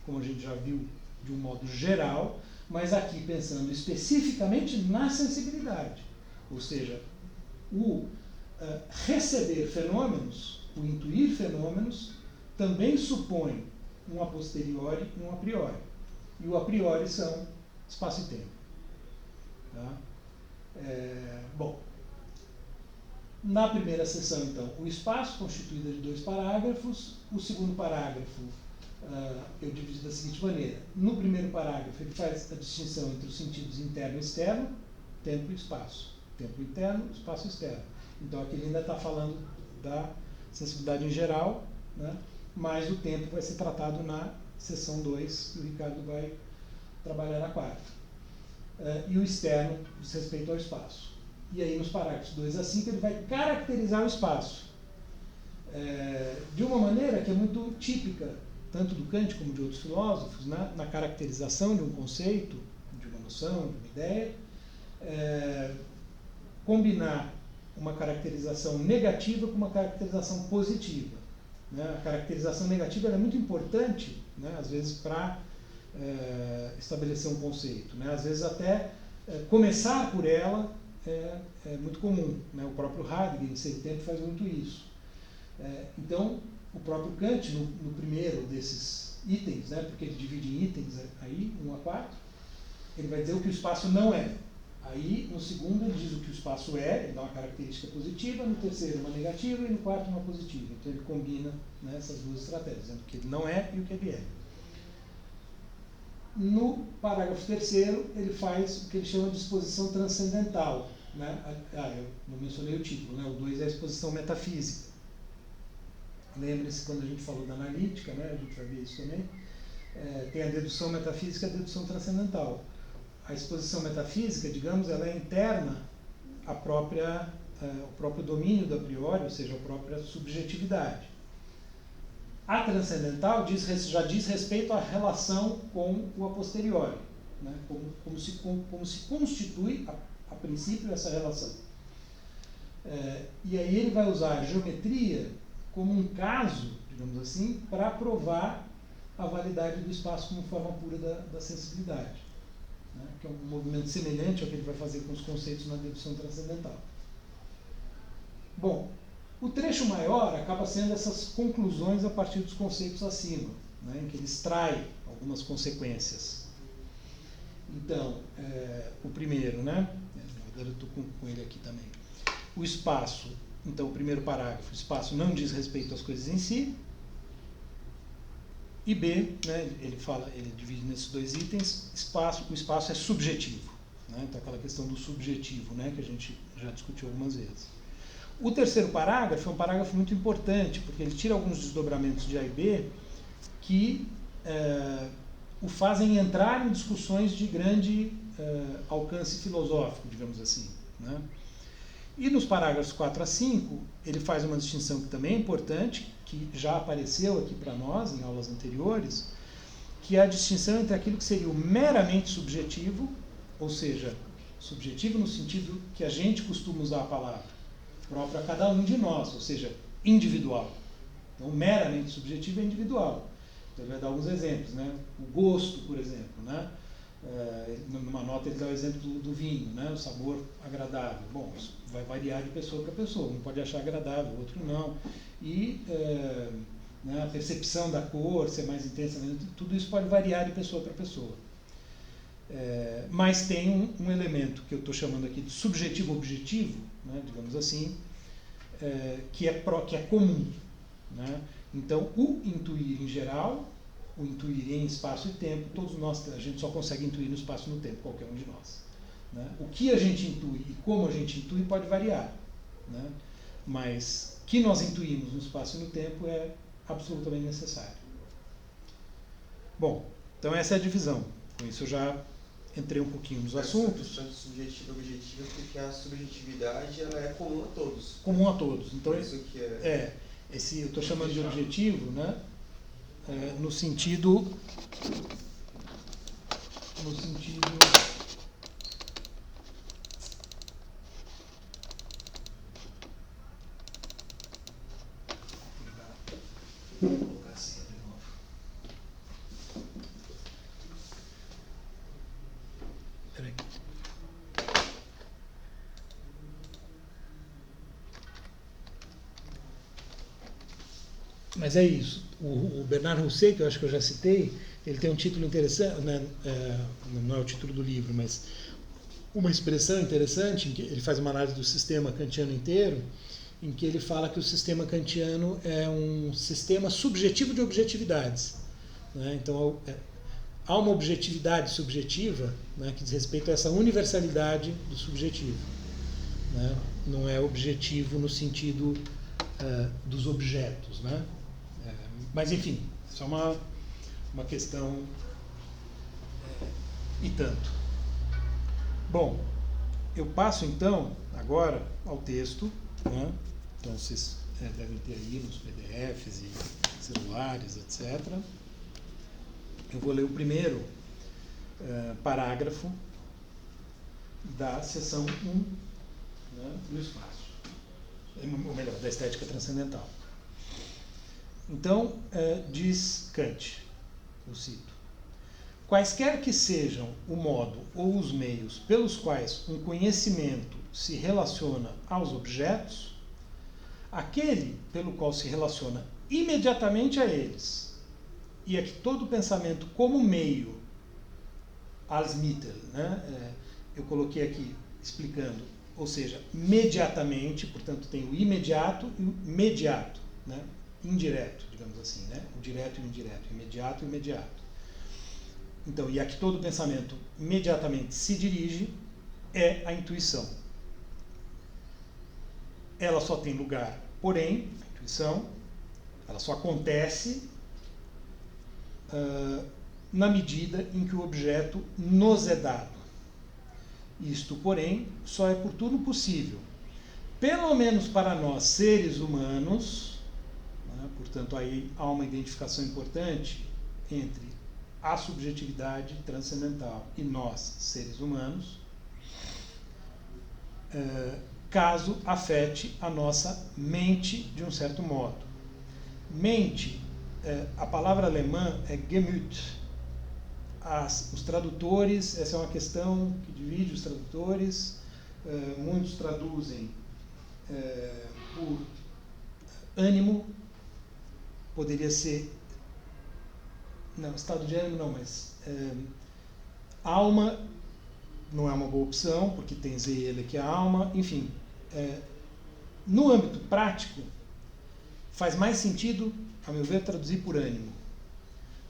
S1: como a gente já viu de um modo geral, mas aqui pensando especificamente na sensibilidade, ou seja, o receber fenômenos, o intuir fenômenos, também supõe um a posteriori e um a priori. E o a priori são espaço e tempo. Tá? Bom, na primeira seção, então, o espaço constituído de 2 parágrafos. O segundo parágrafo eu dividi da seguinte maneira. No primeiro parágrafo, ele faz a distinção entre os sentidos interno e externo, tempo e espaço. Tempo interno, espaço externo. Então, aqui ele ainda está falando da sensibilidade em geral, né? Mas o tempo vai ser tratado na seção 2, que o Ricardo vai trabalhar na 4. E o externo diz respeito ao espaço. E aí, nos parágrafos 2 a 5, ele vai caracterizar o espaço. de uma maneira que é muito típica, tanto do Kant como de outros filósofos, né, na caracterização de um conceito, de uma noção, de uma ideia, combinar uma caracterização negativa com uma caracterização positiva. Né? A caracterização negativa é muito importante, né, às vezes, para estabelecer um conceito. Né? Às vezes, até começar por ela é muito comum. Né? O próprio Heidegger, em seu tempo, faz muito isso. Então, o próprio Kant, no primeiro desses itens, né, porque ele divide em itens aí, 1 a 4, ele vai dizer o que o espaço não é. Aí, no segundo, ele diz o que o espaço é, ele dá uma característica positiva, no terceiro uma negativa e no quarto uma positiva. Então ele combina, né, essas duas estratégias, dizendo o que ele não é e o que ele é. No parágrafo terceiro, ele faz o que ele chama de exposição transcendental. Né? Eu não mencionei o título, né? O 2 é a exposição metafísica. Lembre-se, quando a gente falou da analítica, né, a gente vai ver isso também, tem a dedução metafísica e a dedução transcendental. A exposição metafísica, digamos, ela é interna ao próprio domínio do a priori, ou seja, a própria subjetividade. A transcendental já diz respeito à relação com o a posteriori, né, como se constitui, a princípio, essa relação. E aí ele vai usar a geometria como um caso, digamos assim, para provar a validade do espaço como forma pura da sensibilidade, né? Que é um movimento semelhante ao que ele vai fazer com os conceitos na dedução transcendental. Bom, o trecho maior acaba sendo essas conclusões a partir dos conceitos acima, né? Em que ele extrai algumas consequências. Então, o primeiro, né? Agora eu estou com ele aqui também. O espaço. Então, o primeiro parágrafo, o espaço não diz respeito às coisas em si. E B, né, ele divide nesses 2 itens, o espaço é subjetivo. Né, então, aquela questão do subjetivo, né, que a gente já discutiu algumas vezes. O terceiro parágrafo é um parágrafo muito importante, porque ele tira alguns desdobramentos de A e B que o fazem entrar em discussões de grande alcance filosófico, digamos assim. Né? E nos parágrafos 4 a 5, ele faz uma distinção que também é importante, que já apareceu aqui para nós em aulas anteriores, que é a distinção entre aquilo que seria o meramente subjetivo, ou seja, subjetivo no sentido que a gente costuma usar a palavra, próprio a cada um de nós, ou seja, individual. Então, meramente subjetivo é individual. Então, ele vai dar alguns exemplos, né? O gosto, por exemplo, né? Numa nota ele dá o exemplo do vinho, né? O sabor agradável. Bom, isso vai variar de pessoa para pessoa, um pode achar agradável, o outro não. E né, a percepção da cor, ser mais intensa, tudo isso pode variar de pessoa para pessoa. Mas tem um elemento que eu estou chamando aqui de subjetivo-objetivo, né, digamos assim, que é comum. Né? Então, o intuir em geral, o intuir em espaço e tempo, todos nós, a gente só consegue intuir no espaço e no tempo, qualquer um de nós. Né? O que a gente intui e como a gente intui pode variar. Né? Mas que nós intuímos no espaço e no tempo é absolutamente necessário. Bom, então essa é a divisão. Com isso eu já entrei um pouquinho nos assuntos.
S4: Essa questão de subjetivo e objetivo, porque a subjetividade ela é comum a todos.
S1: Comum a todos. Então,
S4: isso que
S1: eu estou chamando de objetivo, né? No sentido vou colocar assim de novo. Peraí. Mas é isso. O Bernard Rousseau, que eu acho que eu já citei, ele tem um título interessante, né? Não é o título do livro, mas uma expressão interessante, em que ele faz uma análise do sistema kantiano inteiro, em que ele fala que o sistema kantiano é um sistema subjetivo de objetividades. Né? Então, há uma objetividade subjetiva, né, que diz respeito a essa universalidade do subjetivo. Né? Não é objetivo no sentido dos objetos. Né? Mas, enfim, isso é uma questão e tanto. Bom, eu passo, então, agora ao texto. Né? Então, vocês devem ter aí nos PDFs e celulares, etc. Eu vou ler o primeiro parágrafo da seção 1, né, do espaço, ou melhor, da estética transcendental. Então, diz Kant, eu cito: quaisquer que sejam o modo ou os meios pelos quais um conhecimento se relaciona aos objetos, aquele pelo qual se relaciona imediatamente a eles, e a que todo pensamento como meio, als Mittel, né, eu coloquei aqui explicando, ou seja, imediatamente, portanto tem o imediato e o mediato, né, indireto, digamos assim, né, o direto e o indireto, imediato e imediato. Então, e a que todo pensamento imediatamente se dirige é a intuição. Ela só tem lugar, porém, a intuição, ela só acontece na medida em que o objeto nos é dado. Isto, porém, só é por tudo possível, pelo menos para nós, seres humanos, né, portanto, aí há uma identificação importante entre a subjetividade transcendental e nós, seres humanos, caso afete a nossa mente de um certo modo. Mente, a palavra alemã é Gemüt. Os tradutores, essa é uma questão que divide os tradutores, muitos traduzem por ânimo, poderia ser, não, estado de ânimo não, mas alma não é uma boa opção, porque tem ele que é a alma, enfim. No âmbito prático, faz mais sentido, a meu ver, traduzir por ânimo.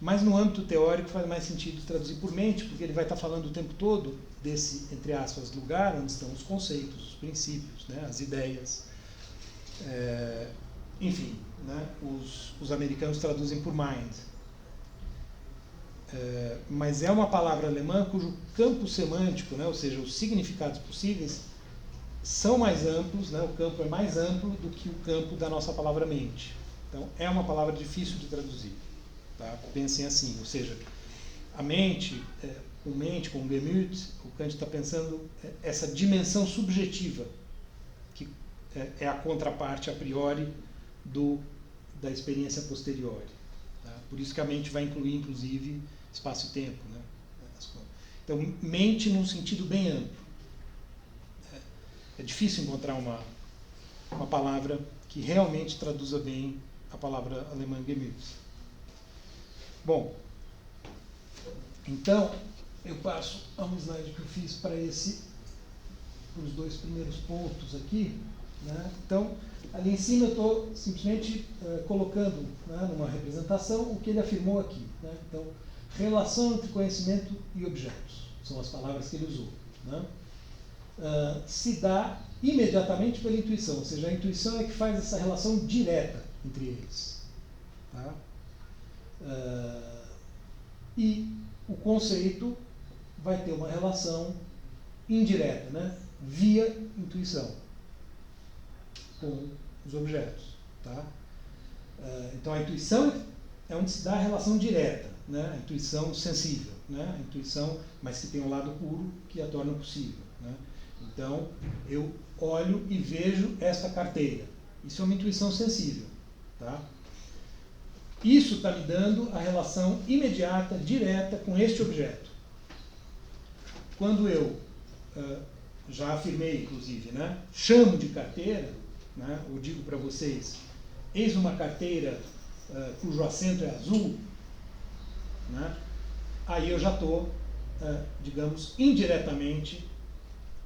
S1: Mas no âmbito teórico faz mais sentido traduzir por mente, porque ele vai estar falando o tempo todo desse, entre aspas, lugar onde estão os conceitos, os princípios, né, as ideias. Enfim, né, os americanos traduzem por mind. Mas é uma palavra alemã cujo campo semântico, né, ou seja, os significados possíveis, são mais amplos, né, o campo é mais amplo do que o campo da nossa palavra mente. Então, é uma palavra difícil de traduzir. Tá? Pensem assim, ou seja, a mente, com Gemüt, o Kant está pensando essa dimensão subjetiva, que é a contraparte a priori da experiência posteriori. Tá? Por isso que a mente vai incluir, inclusive, espaço e tempo. Né? Então, mente num sentido bem amplo. É difícil encontrar uma palavra que realmente traduza bem a palavra alemã Gemüt. Bom, então eu passo a um slide que eu fiz para os dois primeiros pontos aqui. Né? Então, ali em cima eu estou simplesmente colocando, né, numa representação o que ele afirmou aqui. Né? Então, relação entre conhecimento e objetos, são as palavras que ele usou. Né? Se dá imediatamente pela intuição, ou seja, a intuição é que faz essa relação direta entre eles. Tá? E o conceito vai ter uma relação indireta, né? Via intuição com os objetos. Tá? Então a intuição é onde se dá a relação direta, né? A intuição sensível, né? A intuição, mas que tem um lado puro que a torna possível. Né? Então eu olho e vejo esta carteira. Isso é uma intuição sensível. Tá? Isso está me dando a relação imediata, direta com este objeto. Quando eu, já afirmei inclusive, né, chamo de carteira, né, eu digo para vocês, eis uma carteira cujo assento é azul, né, aí eu já estou, digamos, indiretamente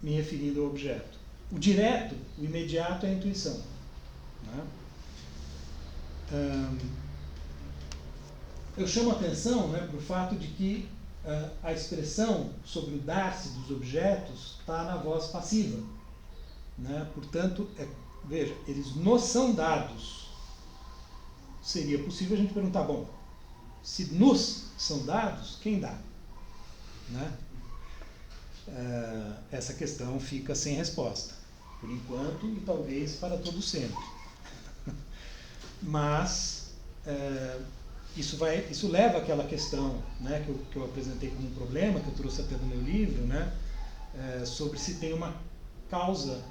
S1: me referindo ao objeto. O direto, o imediato é a intuição. Né? Eu chamo a atenção, né, para o fato de que a expressão sobre o dar-se dos objetos está na voz passiva. Né? Portanto, veja, eles nos são dados. Seria possível a gente perguntar, bom, se nos são dados, quem dá? Né? Essa questão fica sem resposta, por enquanto e talvez para todo sempre. mas isso leva àquela questão, né, que eu apresentei como um problema, que eu trouxe até do meu livro, né, sobre se tem uma causa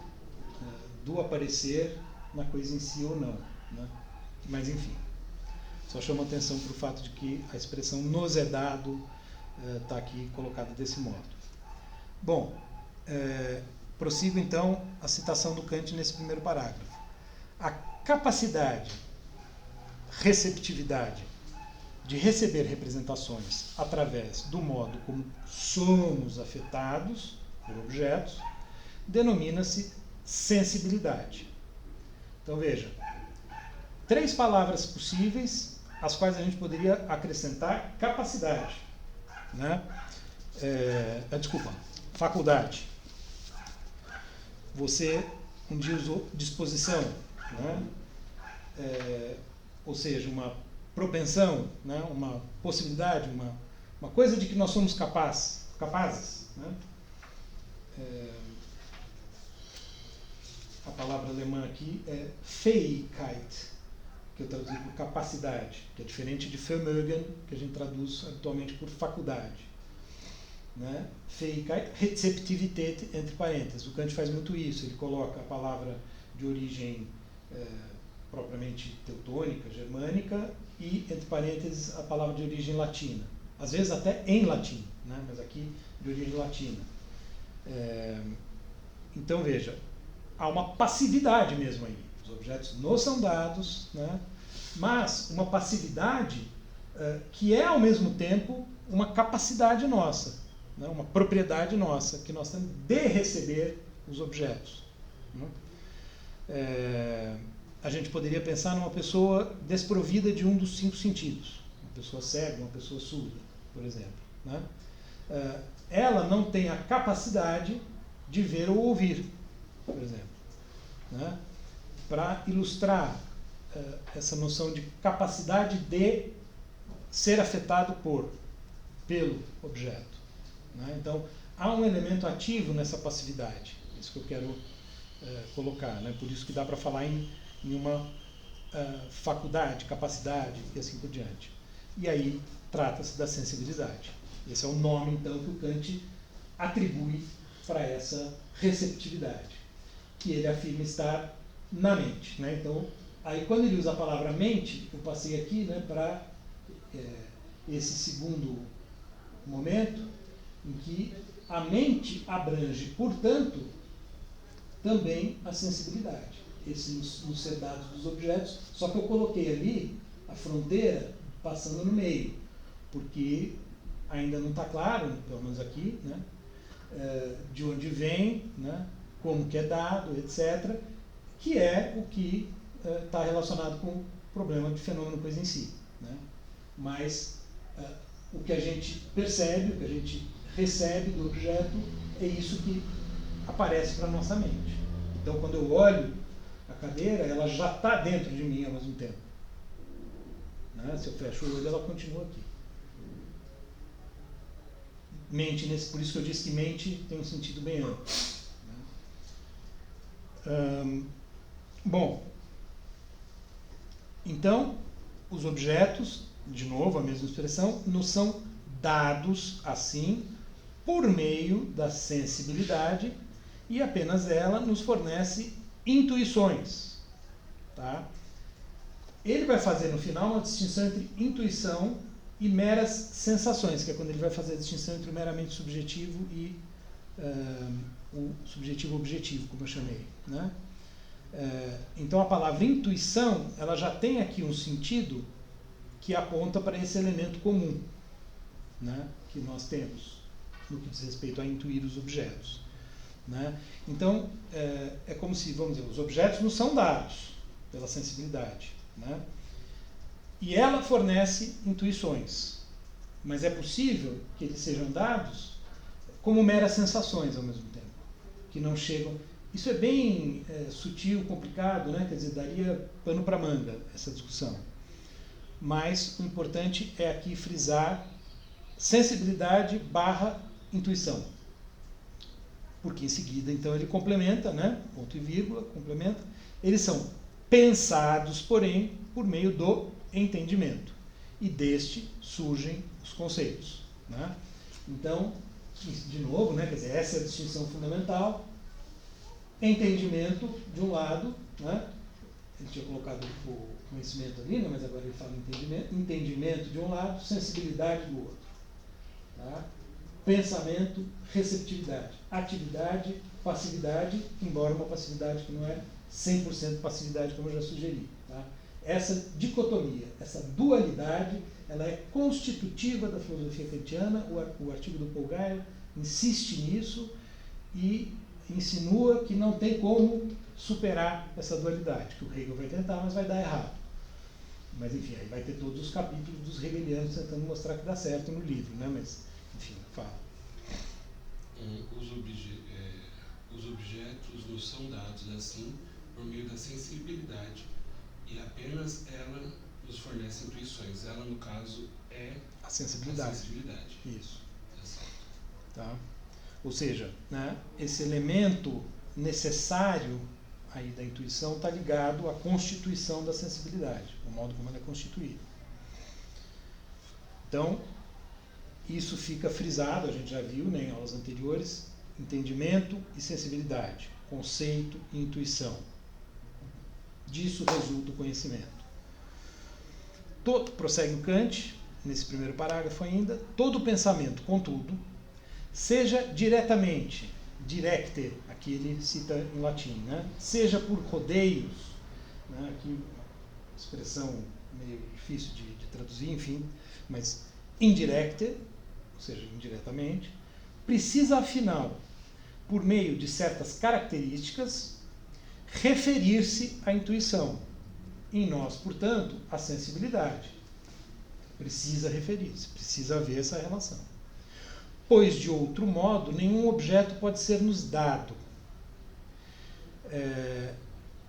S1: do aparecer na coisa em si ou não, né? Mas enfim, só chamo atenção para o fato de que a expressão nos é dado está aqui colocada desse modo. Bom, prossigo então a citação do Kant nesse primeiro parágrafo. A capacidade, receptividade de receber representações através do modo como somos afetados por objetos denomina-se sensibilidade. Então veja, 3 palavras possíveis, às quais a gente poderia acrescentar capacidade, né? Faculdade. Você um dia usou disposição, né? Ou seja, uma propensão, né? Uma possibilidade, uma coisa de que nós somos capazes, né? A palavra alemã aqui é Fähigkeit, que eu traduzi por capacidade, que é diferente de Vermögen, que a gente traduz habitualmente por faculdade, né? Fähigkeit, Rezeptivität, entre parênteses. O Kant faz muito isso, ele coloca a palavra de origem propriamente teutônica, germânica, e, entre parênteses, a palavra de origem latina. Às vezes até em latim, né? Mas aqui de origem latina. Então, veja, há uma passividade mesmo aí. Os objetos nos são dados, né? Mas uma passividade que é, ao mesmo tempo, uma capacidade nossa, né? Uma propriedade nossa, que nós temos de receber os objetos, né? A gente poderia pensar numa pessoa desprovida de um dos 5 sentidos. Uma pessoa cega, uma pessoa surda, por exemplo, né? Ela não tem a capacidade de ver ou ouvir, por exemplo, né? Para ilustrar essa noção de capacidade de ser afetado pelo objeto, né? Então, há um elemento ativo nessa passividade, isso que eu quero colocar, né? Por isso que dá para falar em uma faculdade, capacidade e assim por diante. E aí trata-se da sensibilidade. Esse é o nome, então, que o Kant atribui para essa receptividade, que ele afirma estar na mente, né? Então, aí quando ele usa a palavra mente, eu passei aqui, né, para esse segundo momento, em que a mente abrange, portanto, também a sensibilidade. Esses nos ser dados dos objetos, só que eu coloquei ali a fronteira passando no meio, porque ainda não está claro, pelo menos aqui, né, de onde vem, né, como que é dado, etc., que é o que está relacionado com o problema de fenômeno coisa em si, né? Mas o que a gente percebe, o que a gente recebe do objeto, é isso que aparece para a nossa mente. Então, quando eu olho a cadeira, ela já está dentro de mim ao mesmo tempo, né? Se eu fecho o olho, ela continua aqui. Mente, por isso que eu disse que mente tem um sentido bem amplo, né? Bom, então, os objetos, de novo a mesma expressão, nos são dados assim por meio da sensibilidade, e apenas ela nos fornece intuições, tá? Ele vai fazer no final uma distinção entre intuição e meras sensações, que é quando ele vai fazer a distinção entre o meramente subjetivo e o subjetivo objetivo, como eu chamei, né? Então a palavra intuição, ela já tem aqui um sentido que aponta para esse elemento comum, né, que nós temos no que diz respeito a intuir os objetos, né? Então é como se, vamos dizer, os objetos nos são dados pela sensibilidade, né? E ela fornece intuições, mas é possível que eles sejam dados como meras sensações ao mesmo tempo, que não chegam. Isso é bem sutil, complicado, né? Quer dizer, daria pano para manga essa discussão. Mas o importante é aqui frisar sensibilidade / intuição. Porque em seguida, então, ele complementa, né? Ponto e vírgula, complementa. Eles são pensados, porém, por meio do entendimento. E deste surgem os conceitos. Né? Então, de novo, né, quer dizer, essa é a distinção fundamental. Entendimento, de um lado, né? Ele tinha colocado o conhecimento ali, né, mas agora ele fala entendimento. Entendimento de um lado, sensibilidade do outro. Tá? Pensamento, receptividade. Atividade, passividade, embora uma passividade que não é 100% passividade, como eu já sugeri. Tá? Essa dicotomia, essa dualidade, ela é constitutiva da filosofia kantiana. O artigo do Paul Guyer insiste nisso e insinua que não tem como superar essa dualidade, que o Hegel vai tentar, mas vai dar errado. Mas, enfim, aí vai ter todos os capítulos dos hegelianos tentando mostrar que dá certo no livro, né? Mas, enfim, fala.
S5: Os objetos nos são dados assim por meio da sensibilidade e apenas ela nos fornece intuições. Ela, no caso, é
S1: a sensibilidade. Isso. Tá? Ou seja, né, esse elemento necessário aí da intuição está ligado à constituição da sensibilidade, o modo como ela é constituída. Então, isso fica frisado, a gente já viu, né, em aulas anteriores, entendimento e sensibilidade, conceito e intuição. Disso resulta o conhecimento. Prossegue o Kant, nesse primeiro parágrafo ainda, todo pensamento, contudo, seja diretamente, directe, aqui ele cita em latim, né? Seja por rodeios, né? Aqui uma expressão meio difícil de traduzir, enfim, mas indirecte, ou seja, indiretamente, precisa afinal, por meio de certas características, referir-se à intuição. Em nós, portanto, à sensibilidade. Precisa referir-se, precisa haver essa relação. Pois, de outro modo, nenhum objeto pode ser nos dado.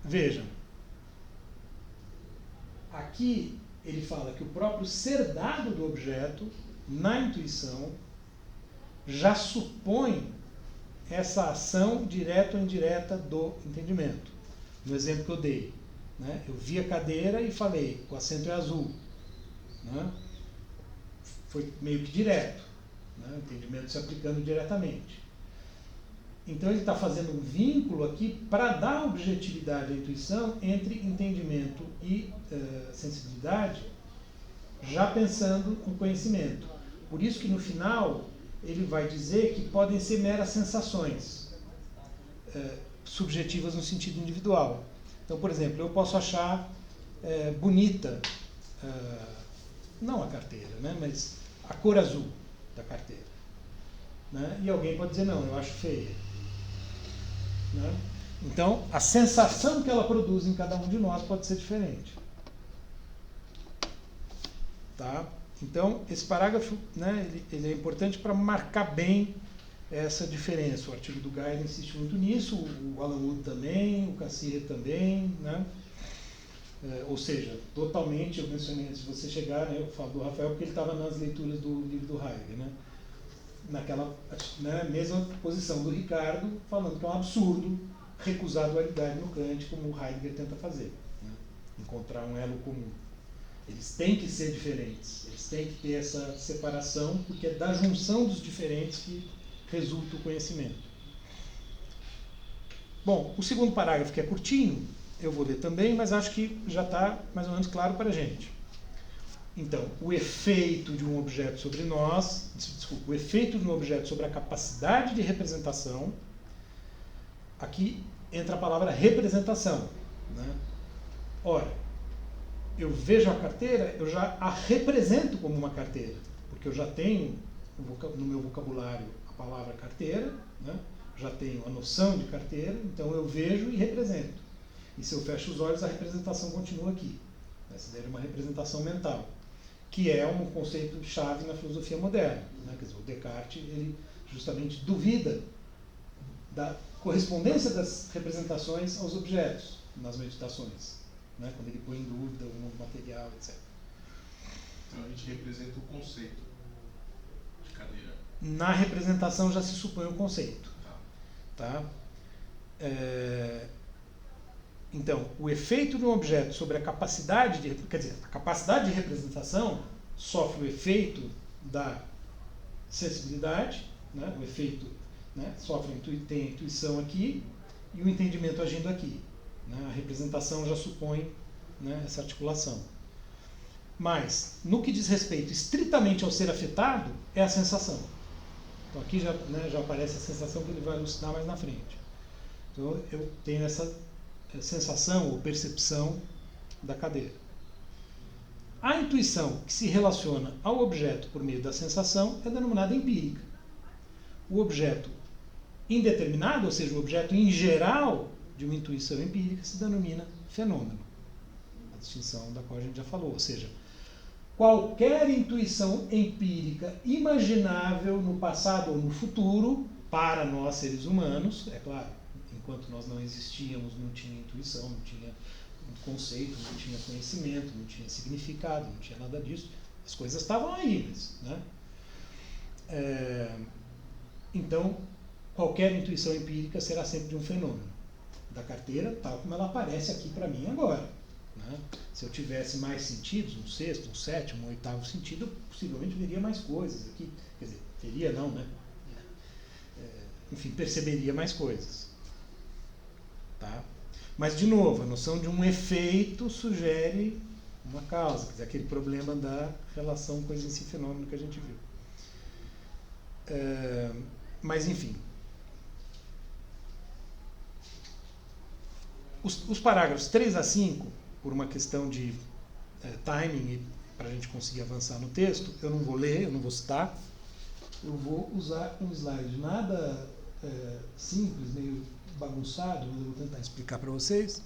S1: Vejam, aqui ele fala que o próprio ser dado do objeto, na intuição, já supõe essa ação direta ou indireta do entendimento. No exemplo que eu dei, né? Eu vi a cadeira e falei, o assento é azul. Né? Foi meio que direto. Né? O entendimento se aplicando diretamente. Então ele está fazendo um vínculo aqui para dar objetividade à intuição entre entendimento e sensibilidade, já pensando no conhecimento. Por isso que no final ele vai dizer que podem ser meras sensações subjetivas no sentido individual. Então, por exemplo, eu posso achar bonita, não a carteira, né, mas a cor azul da carteira. Né? E alguém pode dizer, não, eu acho feia. Né? Então, a sensação que ela produz em cada um de nós pode ser diferente. Tá? Então, esse parágrafo, né, ele é importante para marcar bem essa diferença. O artigo do Guyer insiste muito nisso, o Alan Wood também, o Cassirer também. Né? Ou seja, totalmente, eu mencionei antes de você chegar, né, eu falo do Rafael porque ele estava nas leituras do livro do Heidegger, né? Naquela, né, mesma posição do Ricardo, falando que é um absurdo recusar a dualidade no Kant, como o Heidegger tenta fazer. Né? Encontrar um elo comum. Eles têm que ser diferentes, eles têm que ter essa separação, porque é da junção dos diferentes que resulta o conhecimento. Bom, o segundo parágrafo, que é curtinho, eu vou ler também, mas acho que já está mais ou menos claro para a gente. Então, o efeito de um objeto sobre nós, o efeito de um objeto sobre a capacidade de representação, aqui entra a palavra representação. Né? Ora, eu vejo a carteira, eu já a represento como uma carteira, porque eu já tenho no meu vocabulário a palavra carteira, né? Já tenho a noção de carteira, então eu vejo e represento. E se eu fecho os olhos, a representação continua aqui. Essa daí é uma representação mental, que é um conceito-chave na filosofia moderna. Né? Quer dizer, o Descartes ele justamente duvida da correspondência das representações aos objetos nas meditações, né? Quando ele põe em dúvida o mundo material, etc.
S2: Então a gente representa o conceito de cadeira.
S1: Na representação já se supõe um conceito. Tá? Então, o efeito de um objeto sobre a capacidade de... Quer dizer, a capacidade de representação sofre o efeito da sensibilidade, né? O efeito, né? Tem a intuição aqui e o entendimento agindo aqui. Né? A representação já supõe, né, essa articulação. Mas, no que diz respeito estritamente ao ser afetado, é a sensação. Então aqui já, né, já aparece a sensação que ele vai elucidar mais na frente. Então eu tenho essa sensação ou percepção da cadeira. A intuição que se relaciona ao objeto por meio da sensação é denominada empírica. O objeto indeterminado, ou seja, o objeto em geral de uma intuição empírica, se denomina fenômeno. A distinção da qual a gente já falou, ou seja, qualquer intuição empírica imaginável no passado ou no futuro, para nós seres humanos, é claro, enquanto nós não existíamos, não tinha intuição, não tinha conceito, não tinha conhecimento, não tinha significado, não tinha nada disso. As coisas estavam aí, mas, né? Então, qualquer intuição empírica será sempre de um fenômeno da carteira, tal como ela aparece aqui para mim agora. Né? Se eu tivesse mais sentidos, um sexto, um sétimo, um oitavo sentido, eu possivelmente veria mais coisas aqui. Quer dizer, veria não, né? Enfim, perceberia mais coisas. Tá? Mas, de novo, a noção de um efeito sugere uma causa, quer dizer, aquele problema da relação coisa em si fenômeno que a gente viu. Mas, enfim. Os parágrafos 3 a 5, por uma questão de timing e para a gente conseguir avançar no texto, eu não vou ler, eu não vou citar. Eu vou usar um slide nada simples, meio bagunçado, mas eu vou tentar explicar para vocês.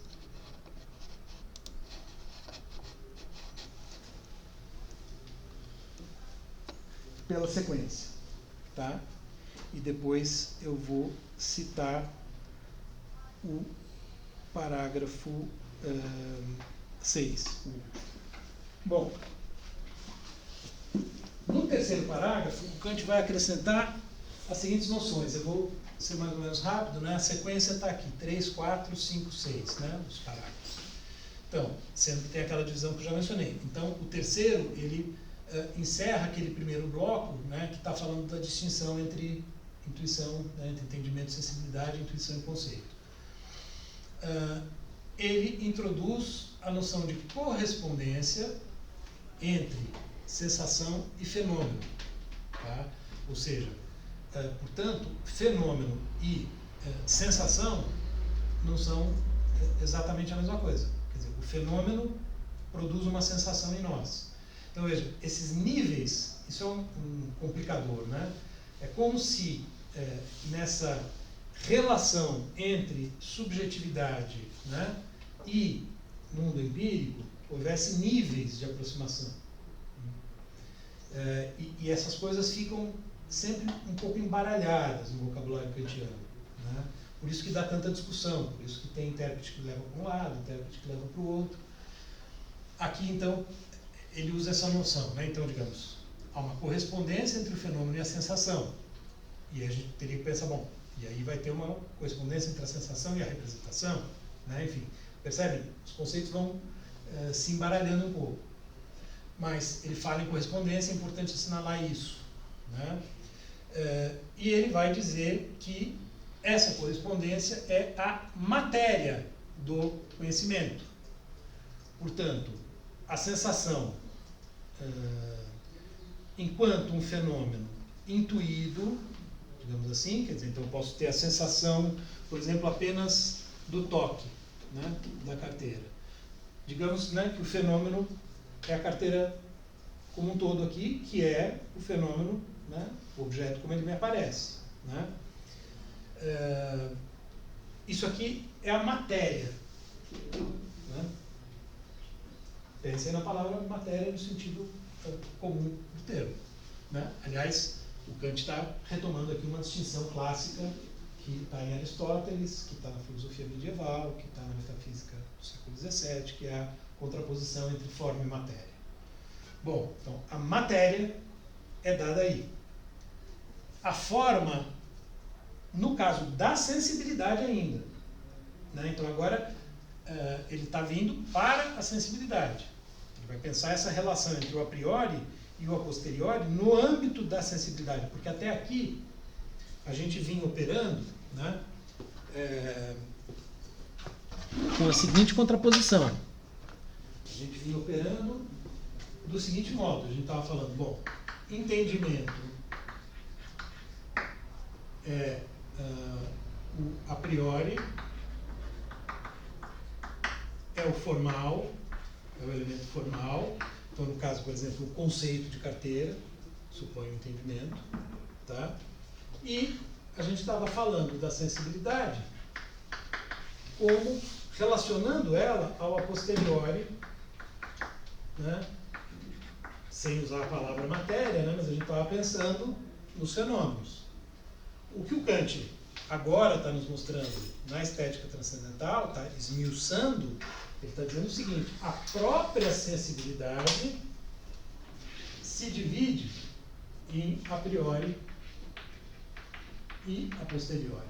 S1: Pela sequência, tá? E depois eu vou citar o parágrafo 6. Bom, no terceiro parágrafo, o Kant vai acrescentar as seguintes noções. Eu vou ser mais ou menos rápido, né? A sequência está aqui, 3, 4, 5, 6, né? Os parágrafos. Então, sendo que tem aquela divisão que eu já mencionei. Então, o terceiro, ele encerra aquele primeiro bloco, né, que está falando da distinção entre intuição, né, entre entendimento, sensibilidade, intuição e conceito. Ele introduz a noção de correspondência entre sensação e fenômeno. Tá? Ou seja, portanto, fenômeno e sensação não são exatamente a mesma coisa. Quer dizer, o fenômeno produz uma sensação em nós. Então, veja, esses níveis, isso é um complicador, né? É como se nessa relação entre subjetividade, né, e mundo empírico houvesse níveis de aproximação. E essas coisas ficam sempre um pouco embaralhadas no vocabulário kantiano. Né? Por isso que dá tanta discussão, por isso que tem intérprete que leva para um lado, intérprete que leva para o outro. Aqui, então, ele usa essa noção, né? Então, digamos, há uma correspondência entre o fenômeno e a sensação. E a gente teria que pensar, bom, e aí vai ter uma correspondência entre a sensação e a representação, né? Enfim, percebem? Os conceitos vão se embaralhando um pouco. Mas ele fala em correspondência, é importante assinalar isso, né? E ele vai dizer que essa correspondência é a matéria do conhecimento. Portanto, a sensação, enquanto um fenômeno intuído, digamos assim, quer dizer, então eu posso ter a sensação, por exemplo, apenas do toque, né, da carteira. Digamos, né, que o fenômeno é a carteira como um todo aqui, que é o fenômeno, né, o objeto como ele me aparece. Né? Isso aqui é a matéria. Né? Pensem na palavra matéria no sentido comum do termo. Né? Aliás, o Kant está retomando aqui uma distinção clássica que está em Aristóteles, que está na filosofia medieval, que está na metafísica do século XVII, que é a contraposição entre forma e matéria. Bom, então, a matéria é dada aí. A forma, no caso da sensibilidade ainda. Né? Então, agora, ele está vindo para a sensibilidade. Ele vai pensar essa relação entre o a priori e o a posteriori no âmbito da sensibilidade, porque até aqui a gente vinha operando, né, com a seguinte contraposição. A gente vinha operando do seguinte modo, a gente estava falando, bom, entendimento é o a priori, é o formal, é o elemento formal. Então, no caso, por exemplo, o conceito de carteira, supõe o entendimento, tá? E a gente estava falando da sensibilidade como relacionando ela ao a posteriori, né? Sem usar a palavra matéria, né? Mas a gente estava pensando nos fenômenos. O que o Kant agora está nos mostrando na estética transcendental, está esmiuçando, ele está dizendo o seguinte: a própria sensibilidade se divide em a priori e a posteriori.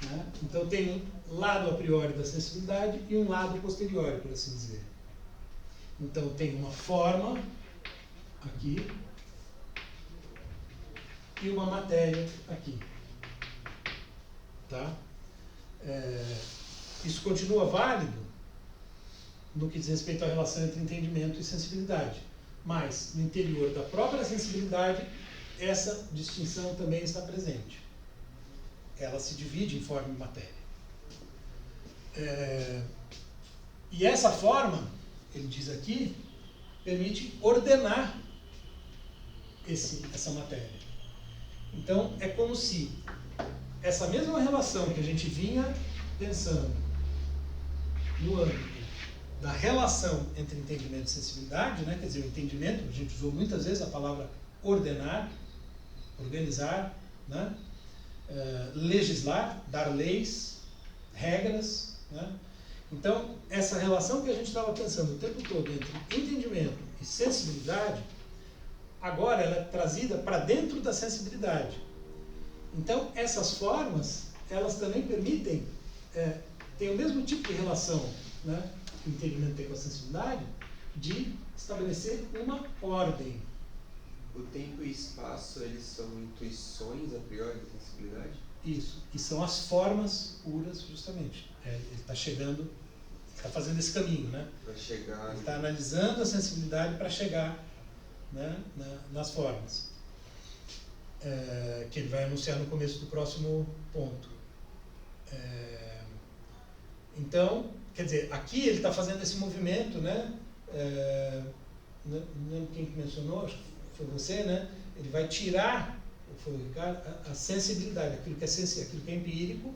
S1: Né? Então tem um lado a priori da sensibilidade e um lado posteriori, por assim dizer. Então tem uma forma aqui e uma matéria aqui. Tá? Isso continua válido no que diz respeito à relação entre entendimento e sensibilidade. Mas, no interior da própria sensibilidade, essa distinção também está presente. Ela se divide em forma e matéria. E essa forma, ele diz aqui, permite ordenar essa matéria. Então, é como se essa mesma relação que a gente vinha pensando no âmbito da relação entre entendimento e sensibilidade, né? Quer dizer, o entendimento, a gente usou muitas vezes a palavra ordenar, organizar, né? Legislar, dar leis, regras, né? Então, essa relação que a gente estava pensando o tempo todo entre entendimento e sensibilidade, agora ela é trazida para dentro da sensibilidade. Então, essas formas, elas também permitem, tem o mesmo tipo de relação, né, que o entendimento tem com a sensibilidade, de estabelecer uma ordem.
S4: O tempo e espaço, eles são intuições a priori da sensibilidade?
S1: Isso. E são as formas puras, justamente. Ele está chegando, está fazendo esse caminho, né?
S4: Para chegar...
S1: Ele está analisando a sensibilidade para chegar, né, nas formas. Que ele vai anunciar no começo do próximo ponto. Então, quer dizer, aqui ele está fazendo esse movimento, né? Não lembro quem que mencionou, acho que foi você, né? Ele vai tirar, foi o Ricardo, a sensibilidade, aquilo que é empírico,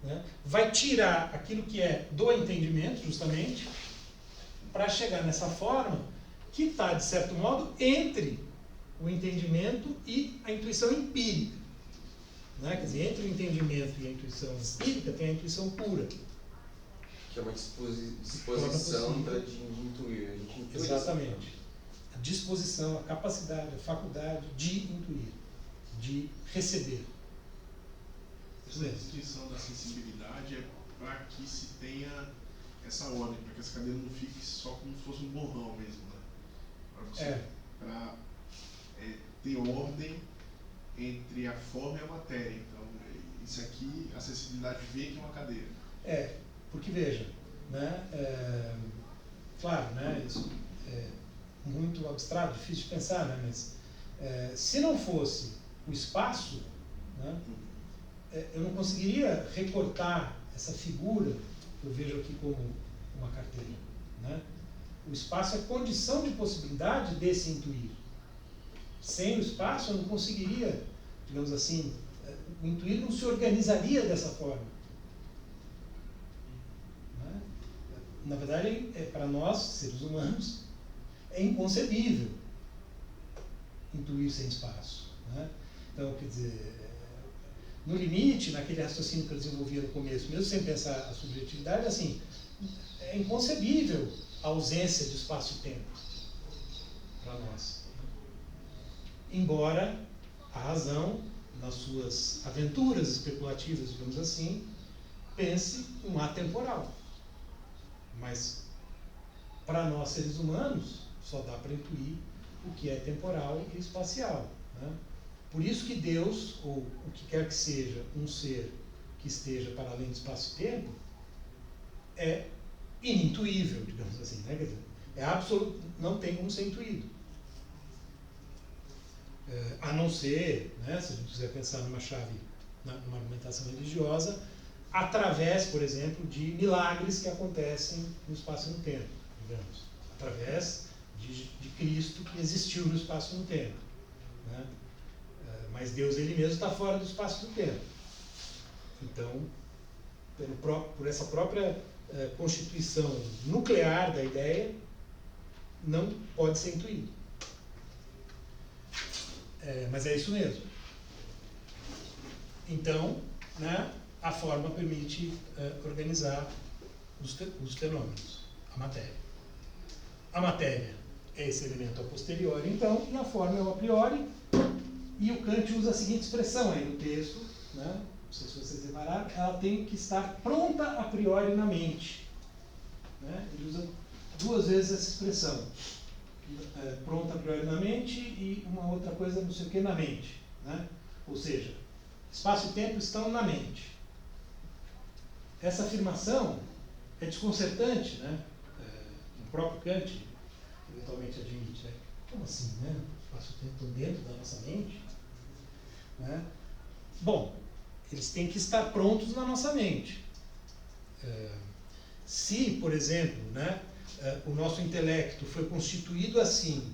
S1: né? Vai tirar aquilo que é do entendimento, justamente, para chegar nessa forma que está, de certo modo, entre o entendimento e a intuição empírica. Né? Quer dizer, entre o entendimento e a intuição empírica tem a intuição pura.
S4: Que é uma disposição de intuir. A gente intui.
S1: Exatamente. A disposição, a capacidade, a faculdade de intuir, de receber.
S2: Essa distinção da sensibilidade é para que se tenha essa ordem, para que essa cadeira não fique só como se fosse um borrão mesmo, né? Para ter ordem entre a forma e a matéria. Então, isso aqui, a sensibilidade vê que é uma cadeira.
S1: Porque veja, né, claro, né, isso é muito abstrato, difícil de pensar, né, mas se não fosse o espaço, né, eu não conseguiria recortar essa figura que eu vejo aqui como uma carteira. Né? O espaço é condição de possibilidade desse intuir. Sem o espaço eu não conseguiria, digamos assim, o intuir não se organizaria dessa forma. Né? Na verdade, para nós, seres humanos, é inconcebível intuir sem espaço. Né? Então, quer dizer, no limite, naquele raciocínio que eu desenvolvia no começo, mesmo sem pensar a subjetividade, assim, é inconcebível a ausência de espaço e tempo para nós. Embora a razão, nas suas aventuras especulativas, digamos assim, pense um atemporal. Mas, para nós seres humanos, só dá para intuir o que é temporal e espacial, né? Por isso que Deus, ou o que quer que seja um ser que esteja para além do espaço e tempo, é inintuível, digamos assim, né? Quer dizer, é absoluto, não tem como ser intuído. A não ser, né, se a gente quiser pensar numa chave, numa argumentação religiosa, através, por exemplo, de milagres que acontecem no espaço e no tempo, digamos, através de Cristo que existiu no espaço e no tempo, né? Mas Deus ele mesmo está fora do espaço e do tempo. Então, por essa própria constituição nuclear da ideia, não pode ser intuído. Mas é isso mesmo. Então, né, a forma permite organizar os fenômenos, a matéria. A matéria é esse elemento a posteriori, então, e a forma é o a priori. E o Kant usa a seguinte expressão aí no texto, né? Não sei se vocês repararam, ela tem que estar pronta a priori na mente, né? Ele usa 2 vezes essa expressão, pronta a priori na mente e uma outra coisa não sei o que na mente, né? Ou seja, espaço e tempo estão na mente. Essa afirmação é desconcertante, né? O próprio Kant eventualmente admite, né? Como assim, né? Espaço e tempo estão dentro da nossa mente, né? Bom, eles têm que estar prontos na nossa mente. Se, por exemplo, né, o nosso intelecto foi constituído assim,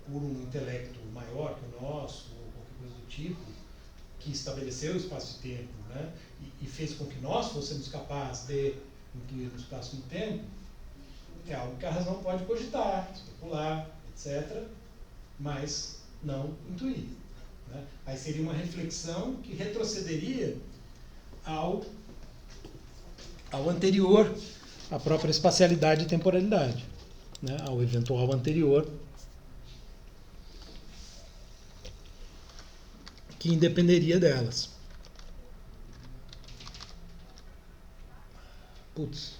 S1: por um intelecto maior que o nosso, ou qualquer coisa do tipo, que estabeleceu o espaço e tempo, né, e fez com que nós fôssemos capazes de incluir no espaço e no tempo, é algo que a razão pode cogitar, especular, etc., mas não intuir, né? Aí seria uma reflexão que retrocederia ao anterior, à própria espacialidade e temporalidade, né? Ao eventual anterior, que independeria delas. Putz,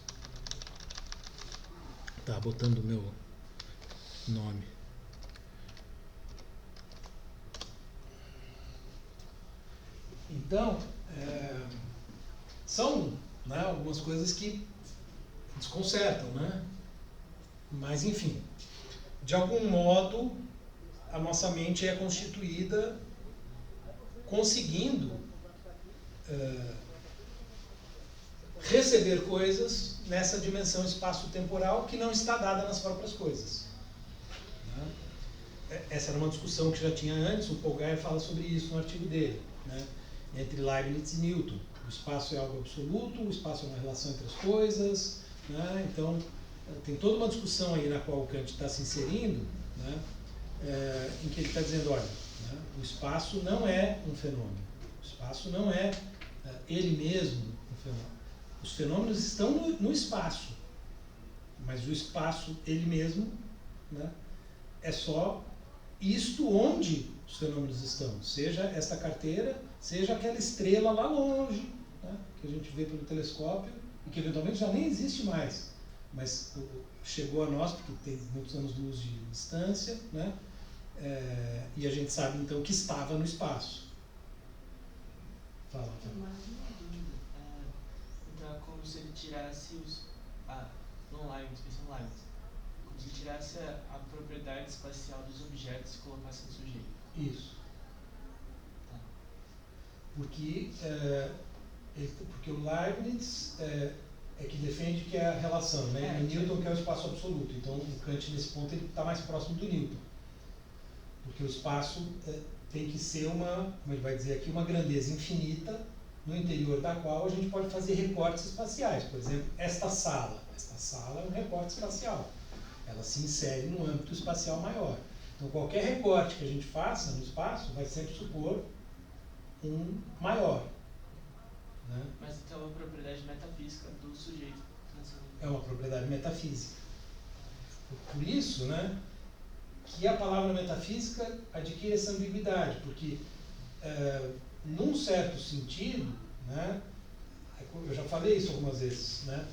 S1: tá botando o meu nome. Então, são, né, algumas coisas que desconcertam, né? Mas, enfim, de algum modo, a nossa mente é constituída conseguindo receber coisas nessa dimensão espaço-temporal que não está dada nas próprias coisas, né? Essa era uma discussão que já tinha antes, o Paul Guyer fala sobre isso no artigo dele, né? Entre Leibniz e Newton. O espaço é algo absoluto, o espaço é uma relação entre as coisas, né? Então, tem toda uma discussão aí na qual o Kant está se inserindo, né? Em que ele está dizendo, olha, né, o espaço não é um fenômeno, o espaço não é ele mesmo um fenômeno. Os fenômenos estão no espaço, mas o espaço ele mesmo, né, é só isto onde os fenômenos estão, seja esta carteira, seja aquela estrela lá longe, né, que a gente vê pelo telescópio e que eventualmente já nem existe mais, mas chegou a nós porque tem muitos anos-luz de distância, né, e a gente sabe então que estava no espaço. Fala.
S3: Mais uma dúvida. Então é como se ele tirasse no Leibniz, pensando no Leibniz, como se ele tirasse a propriedade espacial dos objetos e colocasse no sujeito.
S1: Isso.
S3: Tá.
S1: Porque o Leibniz é que defende que é a relação, né? E Newton que é o espaço absoluto. Então o Kant nesse ponto ele está mais próximo do Newton. Porque o espaço tem que ser como ele vai dizer aqui, uma grandeza infinita, no interior da qual a gente pode fazer recortes espaciais. Por exemplo, esta sala é um recorte espacial. Ela se insere num âmbito espacial maior. Então qualquer recorte que a gente faça no espaço vai sempre supor um maior, né?
S3: Mas então é uma propriedade metafísica do sujeito.
S1: É uma propriedade metafísica. Por isso, né, que a palavra metafísica adquire essa ambiguidade, porque, num certo sentido, né, eu já falei isso algumas vezes, né?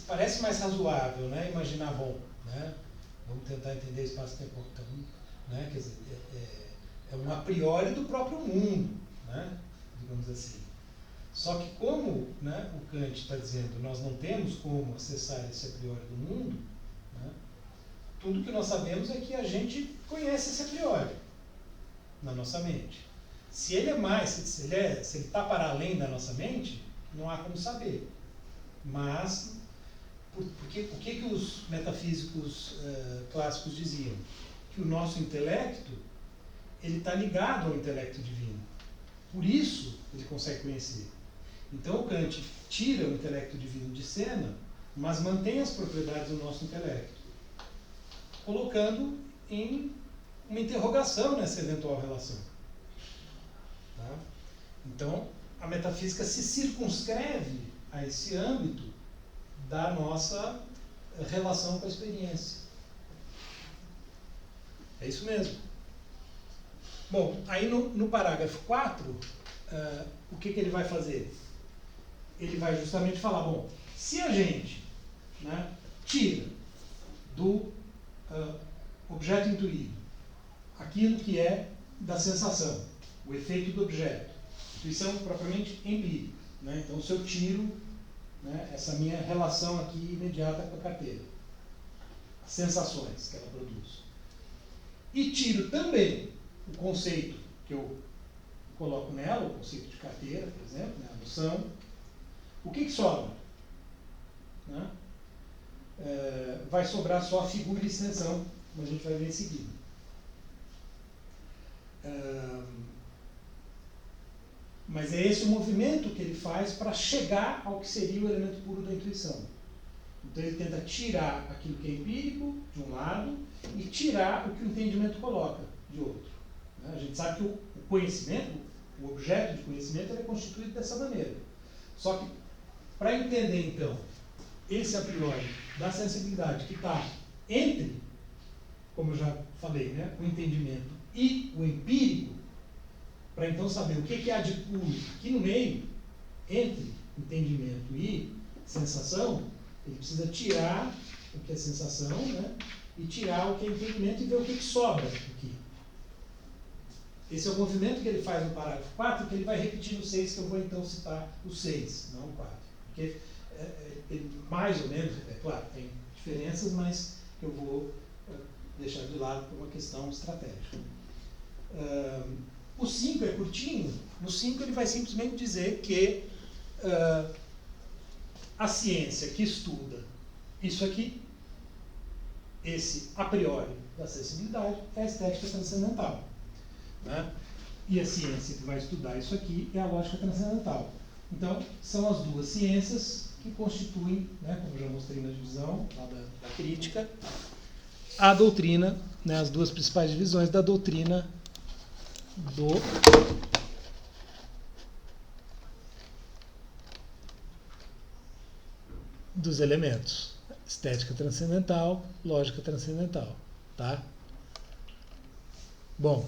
S1: Parece mais razoável, né? Imaginar, bom, né? Vamos tentar entender espaço-tempo. Então, né? Quer dizer, é um a priori do próprio mundo, né? Digamos assim. Só que como, né, o Kant está dizendo, nós não temos como acessar esse a priori do mundo, né? Tudo que nós sabemos é que a gente conhece esse a priori na nossa mente. Se ele é mais, se ele está para além da nossa mente, não há como saber. Mas, o que os metafísicos clássicos diziam? Que o nosso intelecto, ele está ligado ao intelecto divino. Por isso, ele consegue conhecer. Então, o Kant tira o intelecto divino de cena, mas mantém as propriedades do nosso intelecto, colocando em uma interrogação nessa eventual relação. Tá? Então, a metafísica se circunscreve a esse âmbito da nossa relação com a experiência. É isso mesmo. Bom, aí no parágrafo 4, o que ele vai fazer? Ele vai justamente falar, bom, se a gente, né, tira do objeto intuído aquilo que é da sensação, o efeito do objeto, intuição propriamente empírica, né? Então, se eu tiro, né, essa minha relação aqui imediata com a carteira, as sensações que ela produz, e tiro também o conceito que eu coloco nela, o conceito de carteira, por exemplo, né, a noção, o que sobra? Né? Vai sobrar só a figura e extensão, como a gente vai ver em seguida. Mas é esse o movimento que ele faz para chegar ao que seria o elemento puro da intuição. Então ele tenta tirar aquilo que é empírico, de um lado, e tirar o que o entendimento coloca, de outro. A gente sabe que o conhecimento, o objeto de conhecimento, ele é constituído dessa maneira. Só que, para entender, então, esse a priori da sensibilidade que está entre, como eu já falei, né, o entendimento e o empírico, para então saber o que há de puro aqui no meio, entre entendimento e sensação, ele precisa tirar o que é sensação, né, e tirar o que é entendimento e ver o que sobra aqui. Esse é o movimento que ele faz no parágrafo 4, que ele vai repetir no 6, que eu vou então citar o 6, não o 4. Porque ele, mais ou menos, é claro, tem diferenças, mas que eu vou deixar de lado por uma questão estratégica. O 5 é curtinho. No 5 ele vai simplesmente dizer que a ciência que estuda isso aqui, esse a priori da sensibilidade, é a estética transcendental. Né? E a ciência que vai estudar isso aqui é a lógica transcendental. Então, são as duas ciências que constituem, né, como já mostrei na divisão lá da crítica, a doutrina, né, as duas principais divisões da doutrina dos elementos. Estética transcendental, lógica transcendental. Tá? Bom,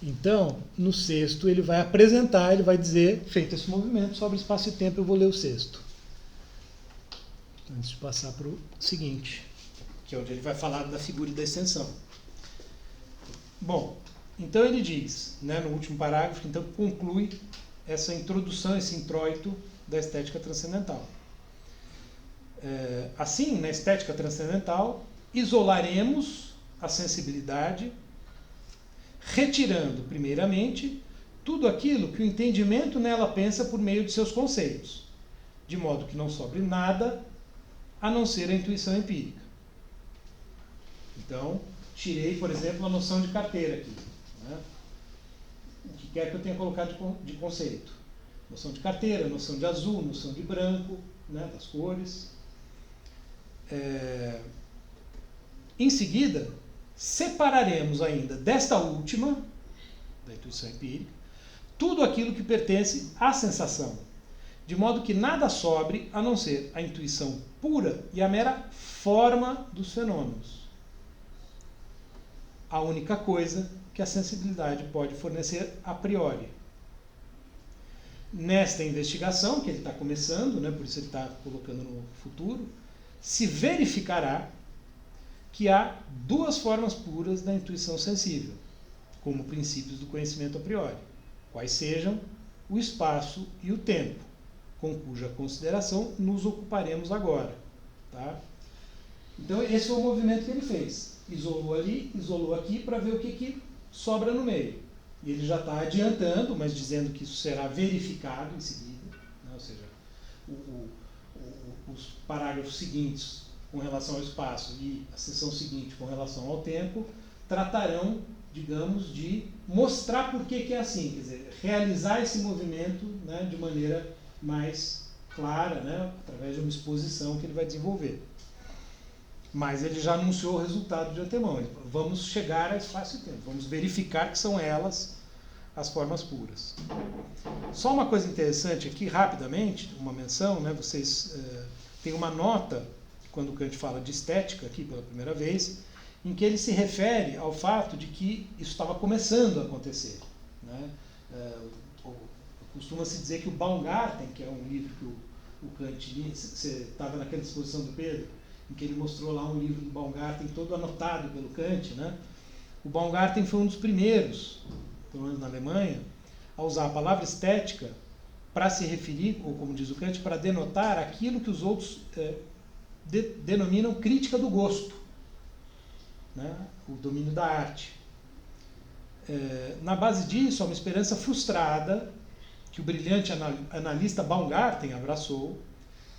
S1: então, no 6º, ele vai apresentar, ele vai dizer, feito esse movimento, sobre espaço e tempo, eu vou ler o 6º. Antes de passar para o seguinte, que é onde ele vai falar da figura e da extensão. Bom, então ele diz, né, no último parágrafo, então conclui essa introdução, esse introito da estética transcendental. Assim, na estética transcendental, isolaremos a sensibilidade, retirando, primeiramente, tudo aquilo que o entendimento nela pensa por meio de seus conceitos, de modo que não sobre nada a não ser a intuição empírica. Então, tirei, por exemplo, a noção de carteira aqui. Né? O que quer que eu tenha colocado de conceito? Noção de carteira, noção de azul, noção de branco, né, das cores. Em seguida, separaremos ainda desta última, da intuição empírica, tudo aquilo que pertence à sensação, de modo que nada sobre a não ser a intuição pura e a mera forma dos fenômenos. A única coisa que a sensibilidade pode fornecer a priori. nesta investigação, que ele está começando, né, por isso ele está colocando no futuro, se verificará que há duas formas puras da intuição sensível, como princípios do conhecimento a priori, quais sejam o espaço e o tempo, com cuja consideração nos ocuparemos agora. Tá? Então esse foi o movimento que ele fez. Isolou ali, isolou aqui, para ver o que sobra no meio. E ele já está adiantando, mas dizendo que isso será verificado em seguida, né? Ou seja, os parágrafos seguintes com relação ao espaço e a seção seguinte com relação ao tempo tratarão, digamos, de mostrar por que é assim, quer dizer, realizar esse movimento, né, de maneira mais clara, né, através de uma exposição que ele vai desenvolver. Mas ele já anunciou o resultado de antemão. Vamos chegar a espaço e tempo, vamos verificar que são elas as formas puras. Só uma coisa interessante aqui, rapidamente, uma menção, né, vocês têm uma nota, quando Kant fala de estética, aqui pela primeira vez, em que ele se refere ao fato de que isso estava começando a acontecer. Né? Costuma-se dizer que o Baumgarten, que é um livro que o Kant lia, você estava naquela exposição do Pedro, em que ele mostrou lá um livro do Baumgarten todo anotado pelo Kant, né? O Baumgarten foi um dos primeiros, pelo menos na Alemanha, a usar a palavra estética para se referir, ou como diz o Kant, para denotar aquilo que os outros denominam crítica do gosto, né? O domínio da arte. Na base disso, há uma esperança frustrada que o brilhante analista Baumgarten abraçou,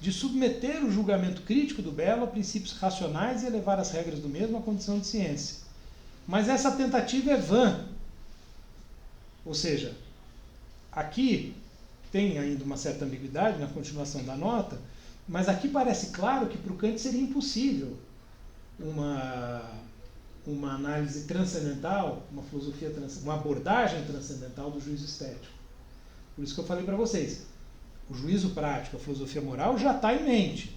S1: de submeter o julgamento crítico do belo a princípios racionais e elevar as regras do mesmo à condição de ciência. Mas essa tentativa é vã. Ou seja, aqui tem ainda uma certa ambiguidade na continuação da nota, mas aqui parece claro que para o Kant seria impossível uma análise transcendental, uma filosofia, uma abordagem transcendental do juízo estético. Por isso que eu falei para vocês, o juízo prático, a filosofia moral já está em mente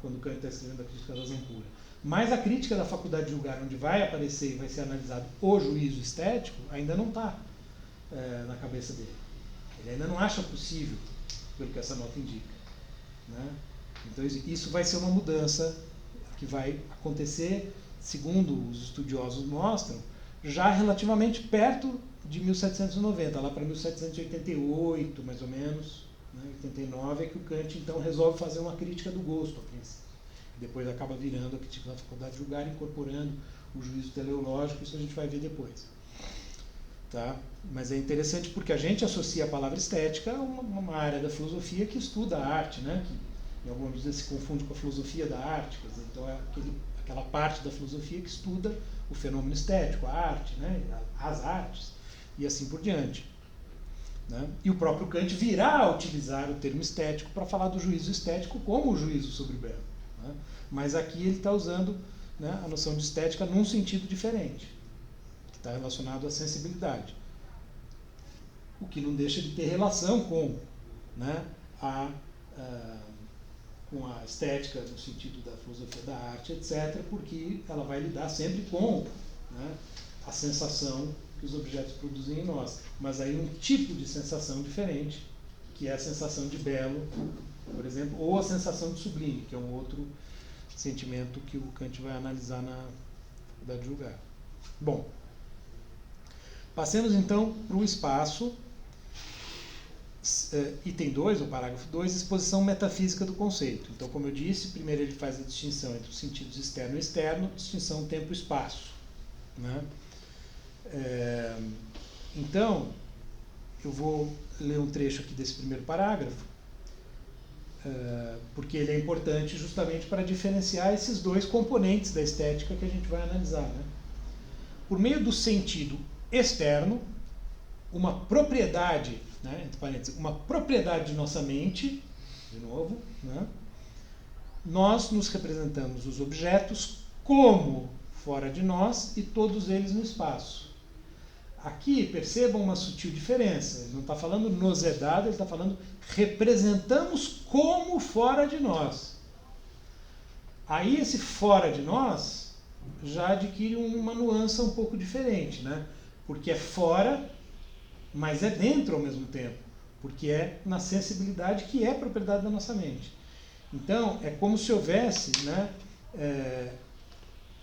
S1: quando Kant está escrevendo a crítica da razão pura. Mas a crítica da faculdade de julgar, onde vai aparecer e vai ser analisado o juízo estético, ainda não está na cabeça dele. Ele ainda não acha possível, pelo que essa nota indica. Né? Então isso vai ser uma mudança que vai acontecer, segundo os estudiosos mostram, já relativamente perto de 1790, lá para 1788, mais ou menos. 89 é que o Kant então resolve fazer uma crítica do gosto, a princípio. Depois acaba virando a crítica da faculdade de julgar, incorporando o juízo teleológico, isso a gente vai ver depois. Tá? Mas é interessante porque a gente associa a palavra estética a uma área da filosofia que estuda a arte, né? Que em alguma medida se confunde com a filosofia da arte, quer dizer, então é aquela parte da filosofia que estuda o fenômeno estético, a arte, né? As artes, e assim por diante. Né? E o próprio Kant virá a utilizar o termo estético para falar do juízo estético como o juízo sobre o belo. Né? Mas aqui ele está usando, né, a noção de estética num sentido diferente, que está relacionado à sensibilidade. O que não deixa de ter relação com, né, com a estética no sentido da filosofia da arte, etc., porque ela vai lidar sempre com, né, a sensação que os objetos produzem em nós, mas aí um tipo de sensação diferente, que é a sensação de belo, por exemplo, ou a sensação de sublime, que é um outro sentimento que o Kant vai analisar na faculdade de julgar. Bom, passemos então para o espaço, item 2, o parágrafo 2, exposição metafísica do conceito. Então, como eu disse, primeiro ele faz a distinção entre os sentidos externo e externo, distinção tempo-espaço. Né? Então, eu vou ler um trecho aqui desse primeiro parágrafo, porque ele é importante justamente para diferenciar esses dois componentes da estética que a gente vai analisar. Né? Por meio do sentido externo, uma propriedade, né, entre parênteses, uma propriedade de nossa mente, de novo, né, nós nos representamos os objetos como fora de nós e todos eles no espaço. Aqui, percebam uma sutil diferença. Ele não está falando nos é dado, ele está falando representamos como fora de nós. Aí esse fora de nós já adquire uma nuance um pouco diferente, né? Porque é fora, mas é dentro ao mesmo tempo. porque é na sensibilidade que é propriedade da nossa mente. Então, é como se houvesse, né,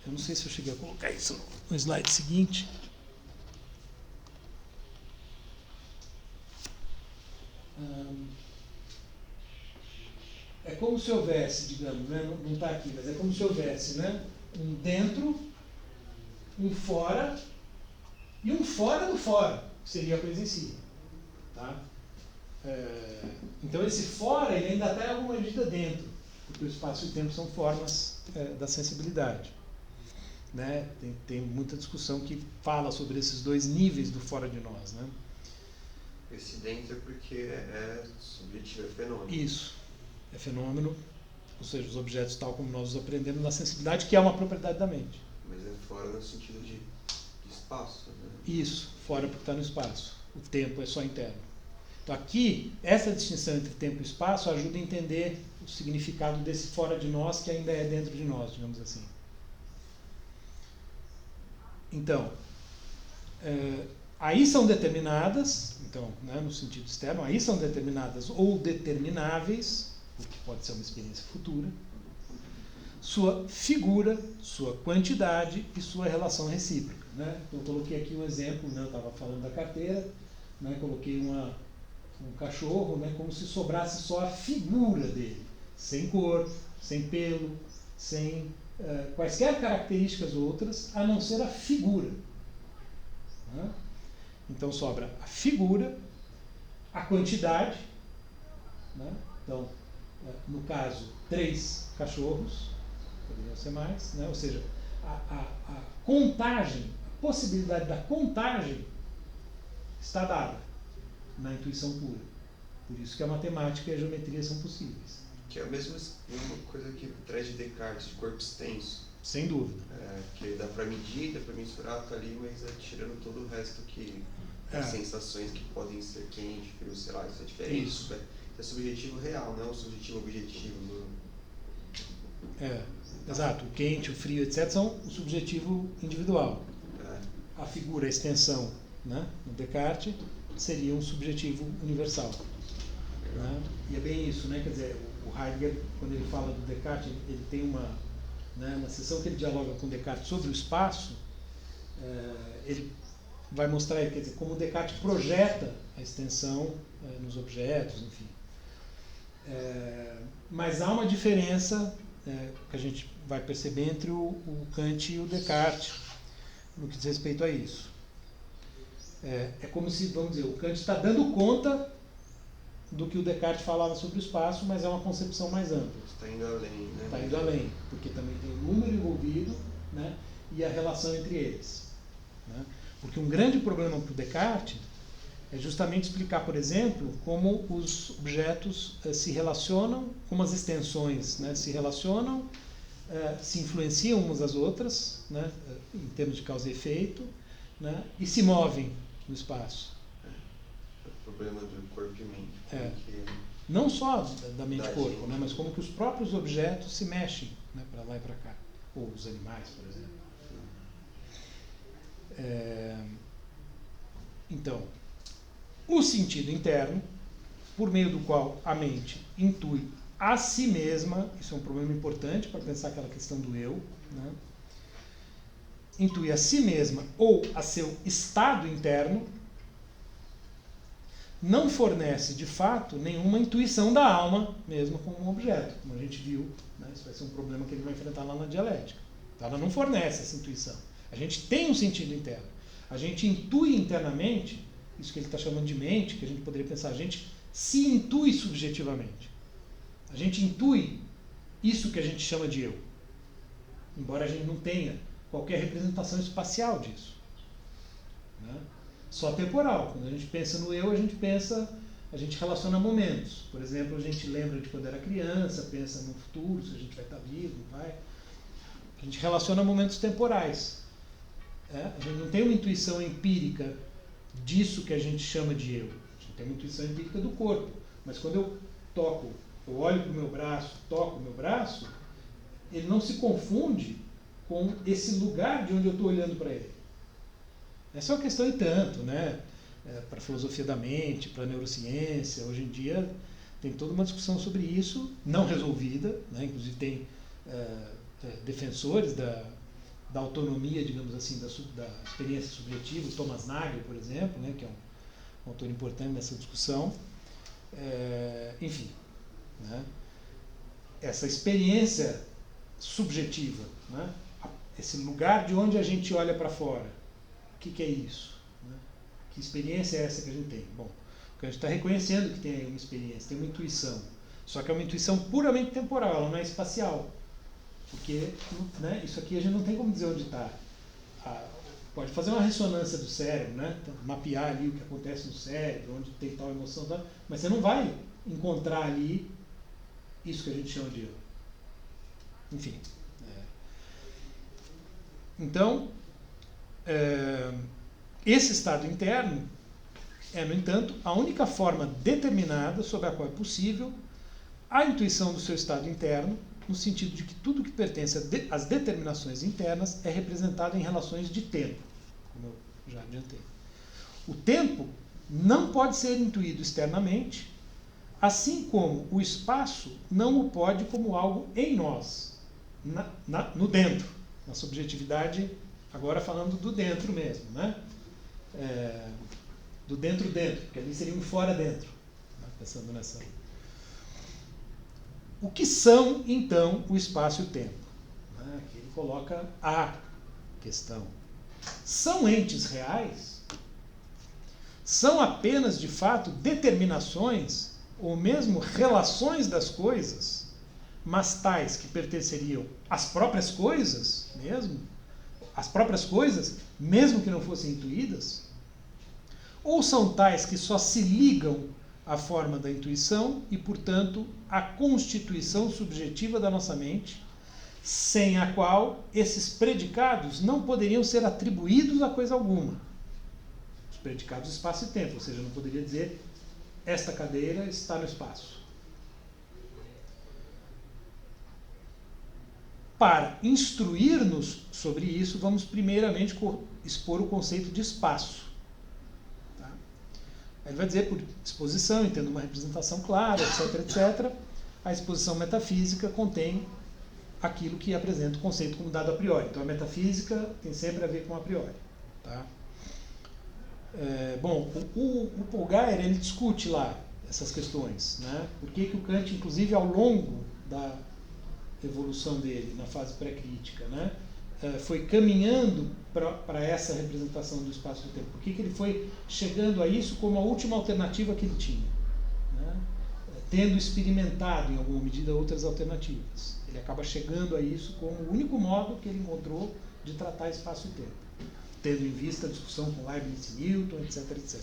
S1: eu não sei se eu cheguei a colocar isso no slide seguinte. É como se houvesse, digamos, né, não está aqui, mas é como se houvesse, né, um dentro, um fora e um fora do fora, que seria a coisa em si. Tá? Então esse fora ele ainda está em alguma medida dentro, porque o espaço e o tempo são formas da sensibilidade. Né? Tem muita discussão que fala sobre esses dois níveis do fora de nós. Né?
S4: Esse dentro é porque é subjetivo, é fenômeno. Isso,
S1: é fenômeno, ou seja, os objetos tal como nós os aprendemos na sensibilidade, que é uma propriedade da mente.
S4: Mas é fora no sentido de espaço. Né?
S1: Isso, fora porque está no espaço. O tempo é só interno. Então aqui, essa distinção entre tempo e espaço ajuda a entender o significado desse fora de nós que ainda é dentro de nós, digamos assim. Então, aí são determinadas, então, né, no sentido externo, aí são determinadas ou determináveis, o que pode ser uma experiência futura, sua figura, sua quantidade e sua relação recíproca. Né? Então, eu coloquei aqui um exemplo, né, eu estava falando da carteira, né, coloquei um cachorro, né, como se sobrasse só a figura dele, sem cor, sem pelo, sem quaisquer características outras, a não ser a figura. Né? Então sobra a figura, a quantidade, né? Então, no caso, 3 cachorros, poderiam ser mais, né? Ou seja, a contagem, a possibilidade da contagem está dada na intuição pura. Por isso que a matemática e a geometria são possíveis.
S4: Que é a mesma coisa que traz de Descartes, de corpo extenso.
S1: Sem dúvida.
S4: Que dá para medir, dá para mensurar, tá ali, mas tirando todo o resto que as sensações que podem ser quente, frio, sei lá, isso é diferente. Isso é subjetivo real, não é um subjetivo objetivo.
S1: Exato. O quente, o frio, etc. são o subjetivo individual. A figura, a extensão, né, no Descartes, seria um subjetivo universal. Né? E é bem isso, né? Quer dizer, o Heidegger, quando ele fala do Descartes, ele tem uma sessão que ele dialoga com Descartes sobre o espaço, ele vai mostrar, quer dizer, como Descartes projeta a extensão nos objetos, enfim. Mas há uma diferença que a gente vai perceber entre o Kant e o Descartes no que diz respeito a isso. É como se, vamos dizer, o Kant está dando conta do que o Descartes falava sobre o espaço, mas é uma concepção mais ampla.
S4: Está indo além, né?
S1: Está indo além, porque também tem o número envolvido, né, e a relação entre eles. Né? Porque um grande problema para o Descartes é justamente explicar, por exemplo, como os objetos se relacionam, como as extensões, né, se relacionam, se influenciam umas às outras, né, em termos de causa e efeito, né, e se movem no espaço.
S4: O problema do corpo e mente.
S1: Não só da mente e corpo, né, mas como que os próprios objetos se mexem, né, para lá e para cá. Ou os animais, por exemplo. Então, o sentido interno, por meio do qual a mente intui a si mesma, isso é um problema importante para pensar aquela questão do eu, né, intui a si mesma ou a seu estado interno, não fornece, de fato, nenhuma intuição da alma, mesmo como um objeto, como a gente viu, né? Isso vai ser um problema que ele vai enfrentar lá na dialética. Então, ela não fornece essa intuição. A gente tem um sentido interno. A gente intui internamente, isso que ele está chamando de mente, que a gente poderia pensar, a gente se intui subjetivamente. A gente intui isso que a gente chama de eu. Embora a gente não tenha qualquer representação espacial disso. Né? Só temporal. Quando a gente pensa no eu, a gente relaciona momentos. Por exemplo, a gente lembra de quando era criança, pensa no futuro, se a gente vai estar vivo, não vai. A gente relaciona momentos temporais. A gente não tem uma intuição empírica disso que a gente chama de eu. A gente tem uma intuição empírica do corpo. Mas quando eu olho para o meu braço, toco o meu braço, ele não se confunde com esse lugar de onde eu estou olhando para ele. Essa é uma questão e tanto, né? para a filosofia da mente, para a neurociência. Hoje em dia tem toda uma discussão sobre isso, não resolvida, né? Inclusive tem defensores da autonomia, digamos assim, da experiência subjetiva, o Thomas Nagel, por exemplo, né? Que é um autor importante nessa discussão. Enfim, né? Essa experiência subjetiva, né? Esse lugar de onde a gente olha para fora, o que é isso? Né? Que experiência é essa que a gente tem? Bom, porque a gente está reconhecendo que tem uma experiência, tem uma intuição, só que é uma intuição puramente temporal, ela não é espacial, porque, né, isso aqui a gente não tem como dizer onde está. Pode fazer uma ressonância do cérebro, né? Mapear ali o que acontece no cérebro, onde tem tal emoção, tal, mas você não vai encontrar ali isso que a gente chama de eu. Enfim. Então, esse estado interno é, no entanto, a única forma determinada sobre a qual é possível a intuição do seu estado interno, no sentido de que tudo que pertence às determinações internas é representado em relações de tempo, como eu já adiantei. O tempo não pode ser intuído externamente, assim como o espaço não o pode como algo em nós, no dentro, na subjetividade, agora falando do dentro mesmo, né? Do dentro, porque ali seria um fora-dentro, né? Pensando nessa. O que são, então, o espaço e o tempo? Aqui ele coloca a questão. São entes reais? São apenas, de fato, determinações ou mesmo relações das coisas, mas tais que pertenceriam às próprias coisas mesmo? As próprias coisas, mesmo que não fossem intuídas? Ou são tais que só se ligam à forma da intuição e, portanto, à constituição subjetiva da nossa mente, sem a qual esses predicados não poderiam ser atribuídos a coisa alguma? Os predicados espaço e tempo, ou seja, eu não poderia dizer esta cadeira está no espaço. Para instruir-nos sobre isso, vamos primeiramente expor o conceito de espaço. Tá? Ele vai dizer por exposição, entendo uma representação clara, etc, etc. A exposição metafísica contém aquilo que apresenta o conceito como dado a priori. Então a metafísica tem sempre a ver com a priori. Tá? Bom, o Paul Guyer, ele discute lá essas questões, né? Por que o Kant, inclusive ao longo da evolução dele, na fase pré-crítica, né, foi caminhando para essa representação do espaço e do tempo? Por que ele foi chegando a isso como a última alternativa que ele tinha? Né? Tendo experimentado, em alguma medida, outras alternativas. Ele acaba chegando a isso como o único modo que ele encontrou de tratar espaço e tempo, tendo em vista a discussão com Leibniz e Newton, etc, etc.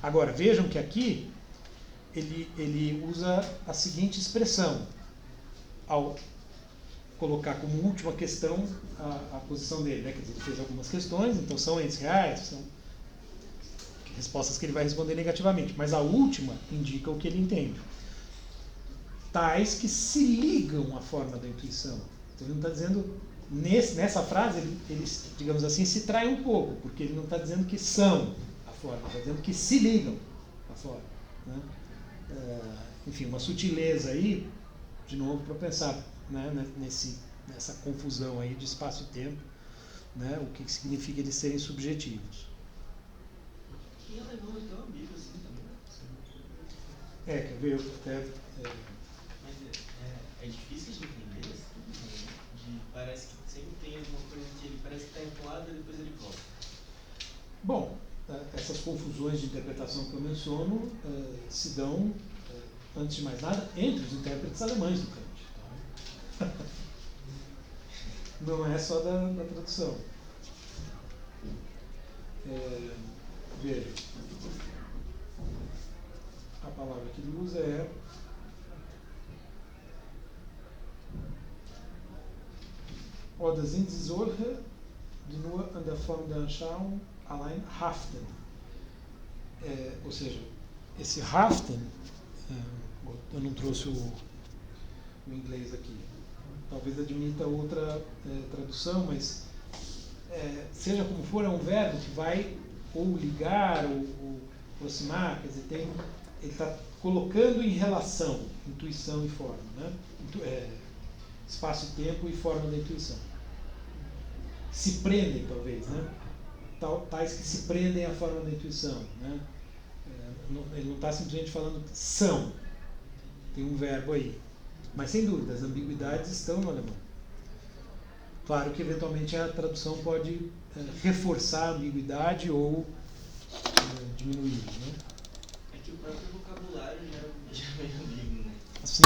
S1: Agora, vejam que aqui ele usa a seguinte expressão, ao colocar como última questão a posição dele, né? Quer dizer, ele fez algumas questões, então são entes reais, são respostas que ele vai responder negativamente, mas a última indica o que ele entende. Tais que se ligam à forma da intuição. Então ele não está dizendo, nessa frase, ele, digamos assim, se trai um pouco, porque ele não está dizendo que são a forma, está dizendo que se ligam à forma. Né? Enfim, uma sutileza aí, de novo, para pensar, né, nessa confusão aí de espaço e tempo, né, o que significa eles serem subjetivos.
S3: Em alemão é tão ambíguo assim também, né?
S1: Quer ver? Até,
S3: Mas é difícil de entender assim, parece que sempre tem alguma coisa que ele parece que está em um lado e depois ele volta.
S1: Bom, essas confusões de interpretação que eu menciono se dão, antes de mais nada, entre os intérpretes alemães do Kant. Tá? Não é só da tradução. Veja, a palavra que ele usa é oder sind sie solche, die nur an der Form der Anschauung allein haften. Ou seja, esse haften, eu não trouxe o inglês aqui, talvez admita outra tradução, mas seja como for, é um verbo que vai ou ligar, ou aproximar, quer dizer, ele está colocando em relação intuição e forma, né? Espaço e tempo e forma da intuição. Se prendem, talvez, né? Tais que se prendem à forma da intuição, né? Ele não está simplesmente falando são, tem um verbo aí, mas sem dúvida as ambiguidades estão no alemão. Claro que eventualmente a tradução pode reforçar a ambiguidade ou diminuir, né?
S3: É que o próprio vocabulário já é meio ambíguo, né?
S1: Sim.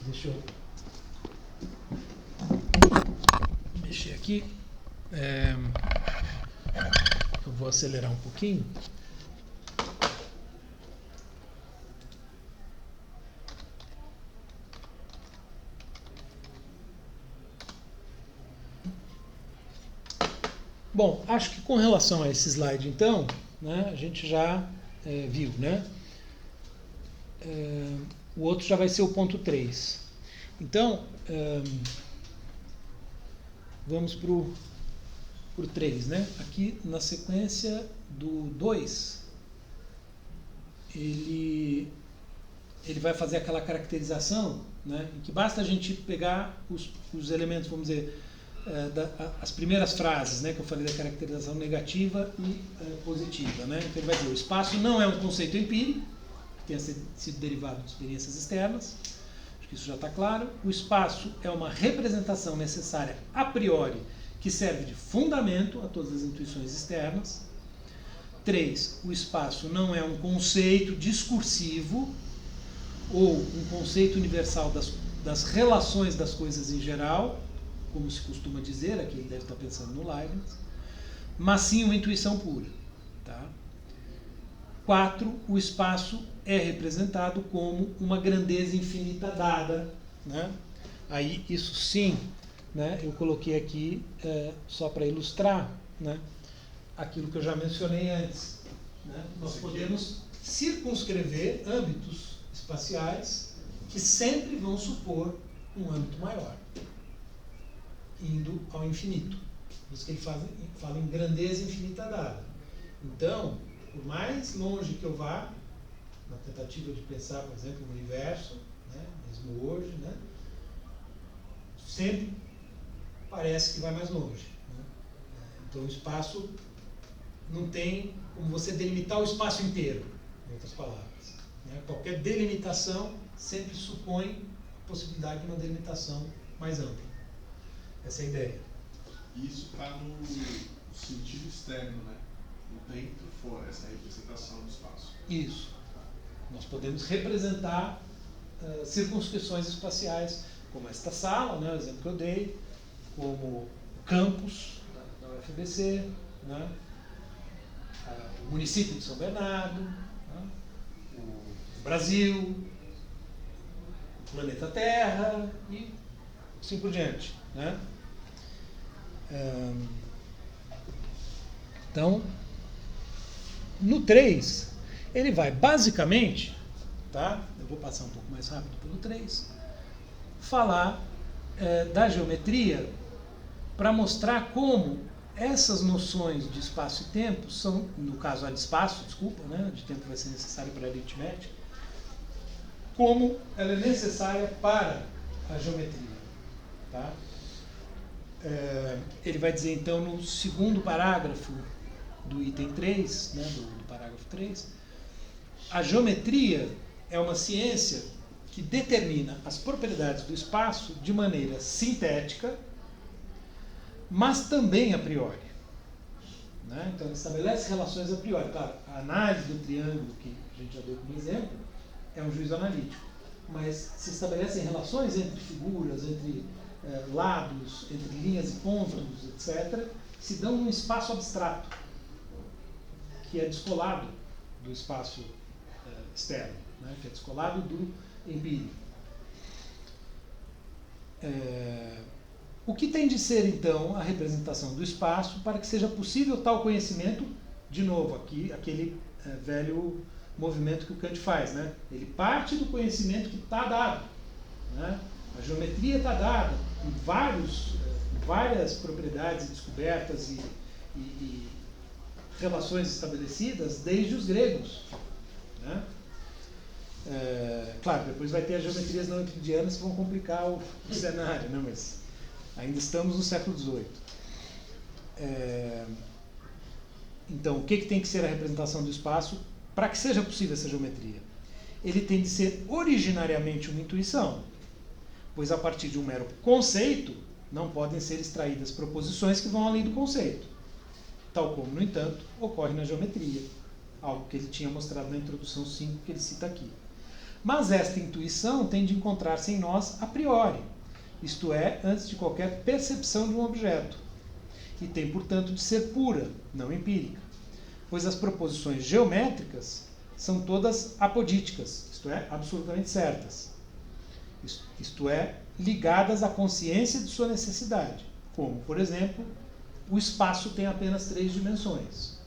S1: Deixa eu mexer aqui. Eu vou acelerar um pouquinho. Bom, acho que com relação a esse slide, então, né, a gente já viu, né? O outro já vai ser o ponto 3. Então, vamos para o 3, né? Aqui na sequência do 2, ele vai fazer aquela caracterização, né, em que basta a gente pegar os elementos, vamos dizer, as primeiras frases, né, que eu falei da caracterização negativa e positiva, né? Então ele vai dizer: o espaço não é um conceito empírico, que tenha sido derivado de experiências externas, acho que isso já está claro. O espaço é uma representação necessária a priori, que serve de fundamento a todas as intuições externas. 3. O espaço não é um conceito discursivo ou um conceito universal das relações das coisas em geral, como se costuma dizer, aqui ele deve estar pensando no Leibniz, mas sim uma intuição pura. Tá? 4. O espaço é representado como uma grandeza infinita dada. Né? Aí, isso sim, né, eu coloquei aqui só para ilustrar, né, aquilo que eu já mencionei antes. Né? Nós podemos circunscrever âmbitos espaciais que sempre vão supor um âmbito maior, indo ao infinito. Por isso que ele fala em grandeza infinita dada. Então, por mais longe que eu vá, na tentativa de pensar, por exemplo, no universo, né, mesmo hoje, né, sempre parece que vai mais longe. Né? Então, o espaço não tem como você delimitar o espaço inteiro, em outras palavras. Né? Qualquer delimitação sempre supõe a possibilidade de uma delimitação mais ampla. Essa é a ideia.
S2: Isso está no sentido externo, né? No dentro e fora, essa representação do espaço.
S1: Isso. Nós podemos representar circunscrições espaciais, como esta sala, né, o exemplo que eu dei, como o campus da UFBC, né, o município de São Bernardo, né, o Brasil, o planeta Terra e assim por diante. Né? Então, no 3, ele vai basicamente, tá? Eu vou passar um pouco mais rápido pelo 3, falar da geometria para mostrar como essas noções de espaço e tempo são, no caso a de espaço, desculpa, né? De tempo vai ser necessário para a aritmética, como ela é necessária para a geometria. Tá? Ele vai dizer então no segundo parágrafo do item 3, né, do parágrafo 3, a geometria é uma ciência que determina as propriedades do espaço de maneira sintética, mas também a priori. Né? Então, ele estabelece relações a priori. Claro, a análise do triângulo, que a gente já deu como exemplo, é um juízo analítico, mas se estabelecem relações entre figuras, entre lados, entre linhas e pontos, etc., se dão num espaço abstrato, que é descolado do espaço externo, né? Que é descolado do empírico. O que tem de ser, então, a representação do espaço para que seja possível tal conhecimento, de novo, aqui, aquele velho movimento que o Kant faz, né? Ele parte do conhecimento que está dado. Né? A geometria está dada em várias propriedades descobertas e relações estabelecidas desde os gregos, né? Claro, depois vai ter as geometrias não euclidianas que vão complicar o cenário, né? Mas ainda estamos no século XVIII. Então, o que tem que ser a representação do espaço para que seja possível essa geometria? Ele tem de ser originariamente uma intuição, pois a partir de um mero conceito não podem ser extraídas proposições que vão além do conceito, tal como, no entanto, ocorre na geometria, algo que ele tinha mostrado na introdução 5, que ele cita aqui. Mas esta intuição tem de encontrar-se em nós a priori, isto é, antes de qualquer percepção de um objeto, e tem, portanto, de ser pura, não empírica, pois as proposições geométricas são todas apodíticas, isto é, absolutamente certas, isto é, ligadas à consciência de sua necessidade, como, por exemplo, o espaço tem apenas 3 dimensões.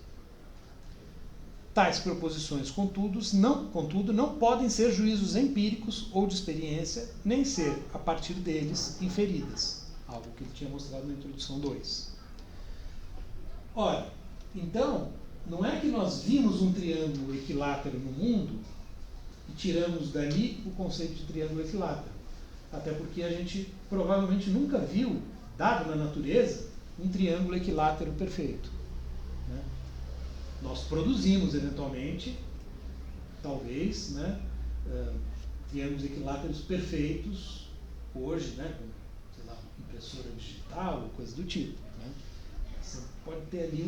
S1: Tais proposições, contudo, não podem ser juízos empíricos ou de experiência, nem ser, a partir deles, inferidas, algo que ele tinha mostrado na introdução 2. Ora, então, não é que nós vimos um triângulo equilátero no mundo e tiramos dali o conceito de triângulo equilátero. Até porque a gente provavelmente nunca viu, dado na natureza, um triângulo equilátero perfeito, né? Nós produzimos, eventualmente, talvez, né, triângulos equiláteros perfeitos hoje, né, com, sei lá, impressora digital, coisa do tipo, né? Você pode ter ali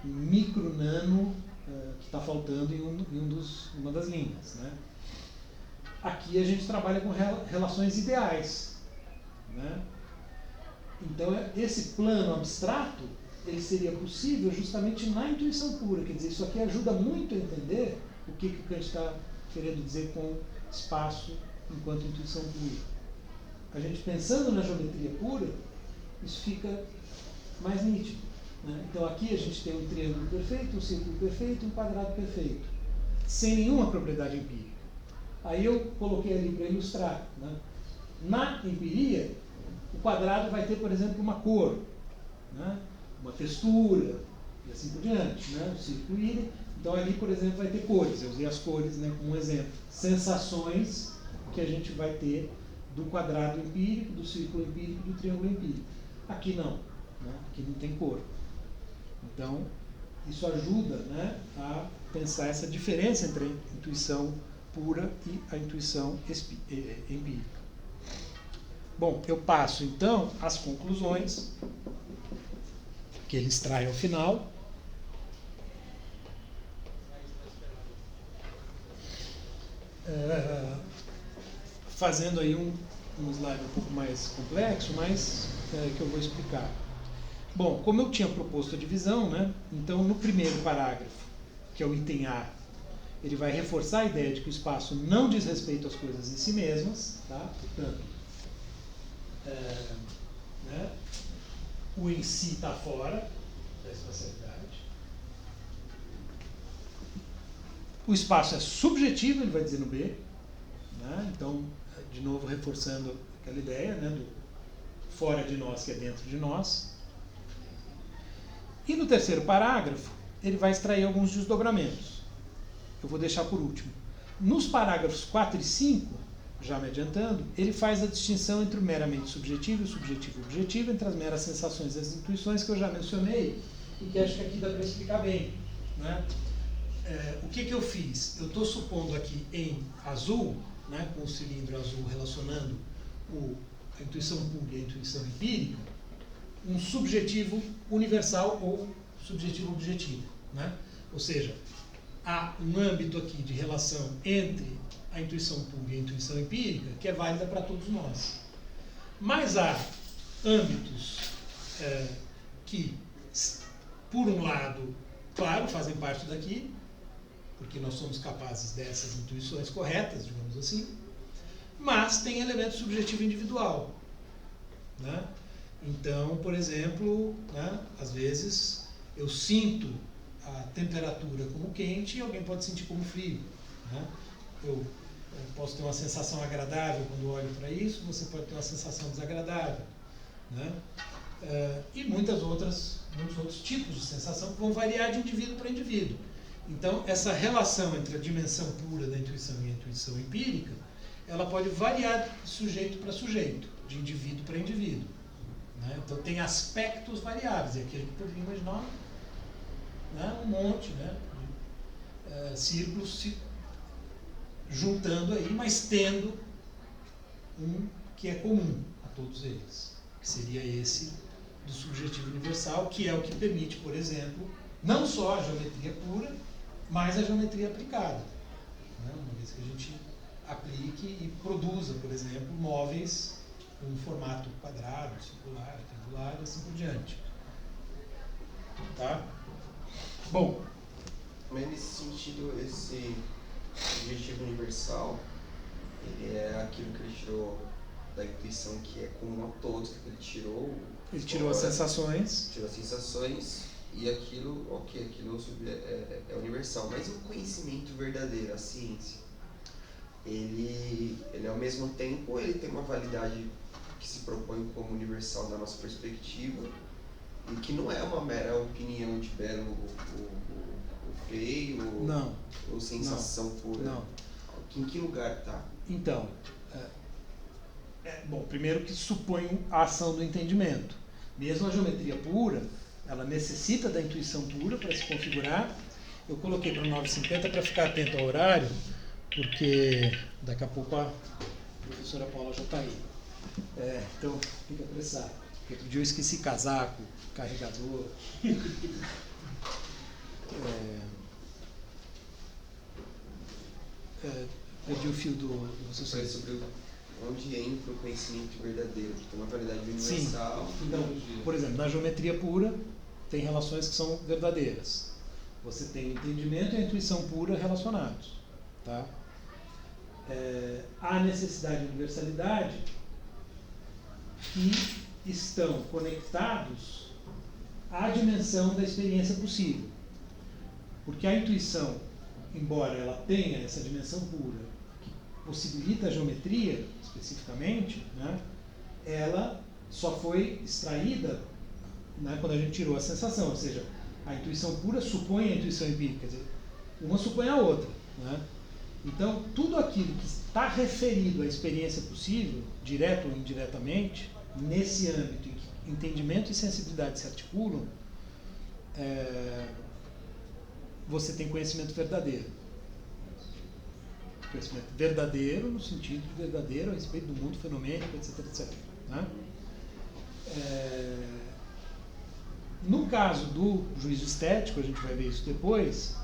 S1: um micro nano que está faltando em uma das linhas, né? Aqui a gente trabalha com relações ideais, né? Então, esse plano abstrato, ele seria possível justamente na intuição pura. Quer dizer, isso aqui ajuda muito a entender o que o Kant está querendo dizer com espaço enquanto intuição pura. A gente pensando na geometria pura, isso fica mais nítido, né? Então, aqui a gente tem um triângulo perfeito, um círculo perfeito e um quadrado perfeito, sem nenhuma propriedade empírica. Aí eu coloquei ali para ilustrar, né? Na empiria, o quadrado vai ter, por exemplo, uma cor, né? Uma textura, e assim por diante, né? O círculo íris. Então ali, por exemplo, vai ter cores. Eu usei as cores, né, como um exemplo. Sensações que a gente vai ter do quadrado empírico, do círculo empírico, do triângulo empírico. Aqui não, né? Aqui não tem cor. Então, isso ajuda, né, a pensar essa diferença entre a intuição pura e a intuição empírica. Bom, eu passo então às conclusões que ele extrai ao final. Fazendo aí um slide um pouco mais complexo, mas que eu vou explicar. Bom, como eu tinha proposto a divisão, né, então no primeiro parágrafo, que é o item A, ele vai reforçar a ideia de que o espaço não diz respeito às coisas em si mesmas, tá? Portanto, né, o em si está fora da espacialidade. O espaço é subjetivo, ele vai dizer no B, né? Então, de novo reforçando aquela ideia, né, do fora de nós que é dentro de nós. E no terceiro parágrafo, ele vai extrair alguns desdobramentos. Eu vou deixar por último. Nos parágrafos 4 e 5, já me adiantando, ele faz a distinção entre o meramente subjetivo e o subjetivo objetivo, entre as meras sensações e as intuições, que eu já mencionei, e que acho que aqui dá para explicar bem, né? O que eu fiz? Eu estou supondo aqui em azul, né, com o cilindro azul relacionando a intuição pura e a intuição empírica, um subjetivo universal ou subjetivo objetivo, né? Ou seja, há um âmbito aqui de relação entre a intuição pura e a intuição empírica que é válida para todos nós. Mas há âmbitos que, por um lado, claro, fazem parte daqui, porque nós somos capazes dessas intuições corretas, digamos assim, mas tem elemento subjetivo individual, né? Então, por exemplo, né, às vezes eu sinto a temperatura como quente e alguém pode sentir como frio, né? Eu posso ter uma sensação agradável quando olho para isso, você pode ter uma sensação desagradável, né? E muitos outros tipos de sensação que vão variar de indivíduo para indivíduo. Então, essa relação entre a dimensão pura da intuição e a intuição empírica, ela pode variar de sujeito para sujeito, de indivíduo para indivíduo. Né? Então, tem aspectos variáveis, e aqui a gente poderia imaginar, né, um monte, né, de círculos se juntando aí, mas tendo um que é comum a todos eles, que seria esse do subjetivo universal, que é o que permite, por exemplo, não só a geometria pura, mas a geometria aplicada. Né? Uma vez que a gente aplique e produza, por exemplo, móveis com formato quadrado, circular, retangular e assim por diante. Tá? Bom.
S4: Mas nesse sentido, esse objetivo universal, ele é aquilo que ele tirou da intuição que é comum a todos, que ele tirou...
S1: Ele tirou as sensações.
S4: Tirou as sensações e aquilo, ok, aquilo é universal. Mas o conhecimento verdadeiro, a ciência, ele ao mesmo tempo, ele tem uma validade que se propõe como universal da nossa perspectiva e que não é uma mera opinião de belo ou feio ou sensação pura.
S1: Não.
S4: Em que lugar está?
S1: Então, bom, primeiro que supõe a ação do entendimento. Mesmo a geometria pura, ela necessita da intuição pura para se configurar. Eu coloquei para 9h50 para ficar atento ao horário, porque daqui a pouco a professora Paula já está aí. Então, fica apressado. Porque outro dia eu esqueci casaco, carregador. Perdi o fio do raciocínio.
S4: Sobre onde entra o conhecimento verdadeiro, que tem uma validade universal.
S1: Sim. Então, por exemplo, na geometria pura, tem relações que são verdadeiras. Você tem o entendimento e a intuição pura relacionados. Tá? Há necessidade de universalidade que estão conectados à dimensão da experiência possível. Porque a intuição, embora ela tenha essa dimensão pura, que possibilita a geometria, especificamente, né, ela só foi extraída, né, quando a gente tirou a sensação, ou seja, a intuição pura supõe a intuição empírica, quer dizer, uma supõe a outra. Né? Então, tudo aquilo que está referido à experiência possível, direto ou indiretamente, nesse âmbito em que entendimento e sensibilidade se articulam, você tem conhecimento verdadeiro. Conhecimento verdadeiro, no sentido de verdadeiro a respeito do mundo fenomênico, etc. etc. Né? No caso do juízo estético, a gente vai ver isso depois,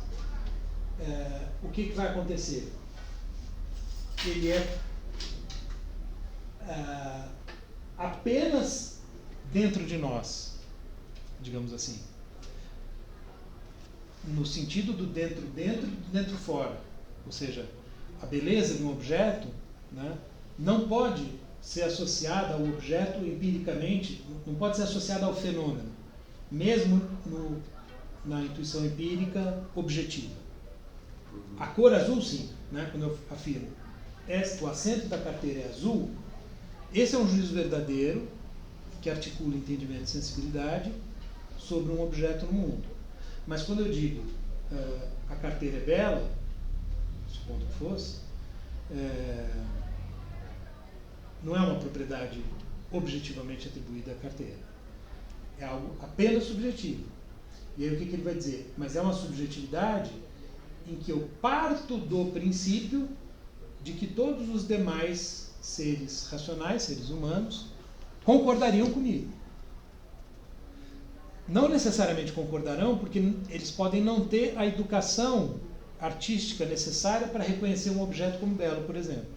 S1: o que vai acontecer? Ele é apenas dentro de nós, digamos assim. No sentido do dentro e dentro fora. Ou seja, a beleza de um objeto, né, não pode ser associada ao objeto empiricamente, não pode ser associada ao fenômeno, mesmo na intuição empírica objetiva. A cor azul, sim, né, quando eu afirmo o assento da carteira é azul, esse é um juízo verdadeiro que articula entendimento e sensibilidade sobre um objeto no mundo. Mas quando eu digo a carteira é bela, supondo que fosse, não é uma propriedade objetivamente atribuída à carteira. É algo apenas subjetivo. E aí o que ele vai dizer? Mas é uma subjetividade em que eu parto do princípio de que todos os demais seres racionais, seres humanos, concordariam comigo. Não necessariamente concordarão, porque eles podem não ter a educação artística necessária para reconhecer um objeto como belo, por exemplo.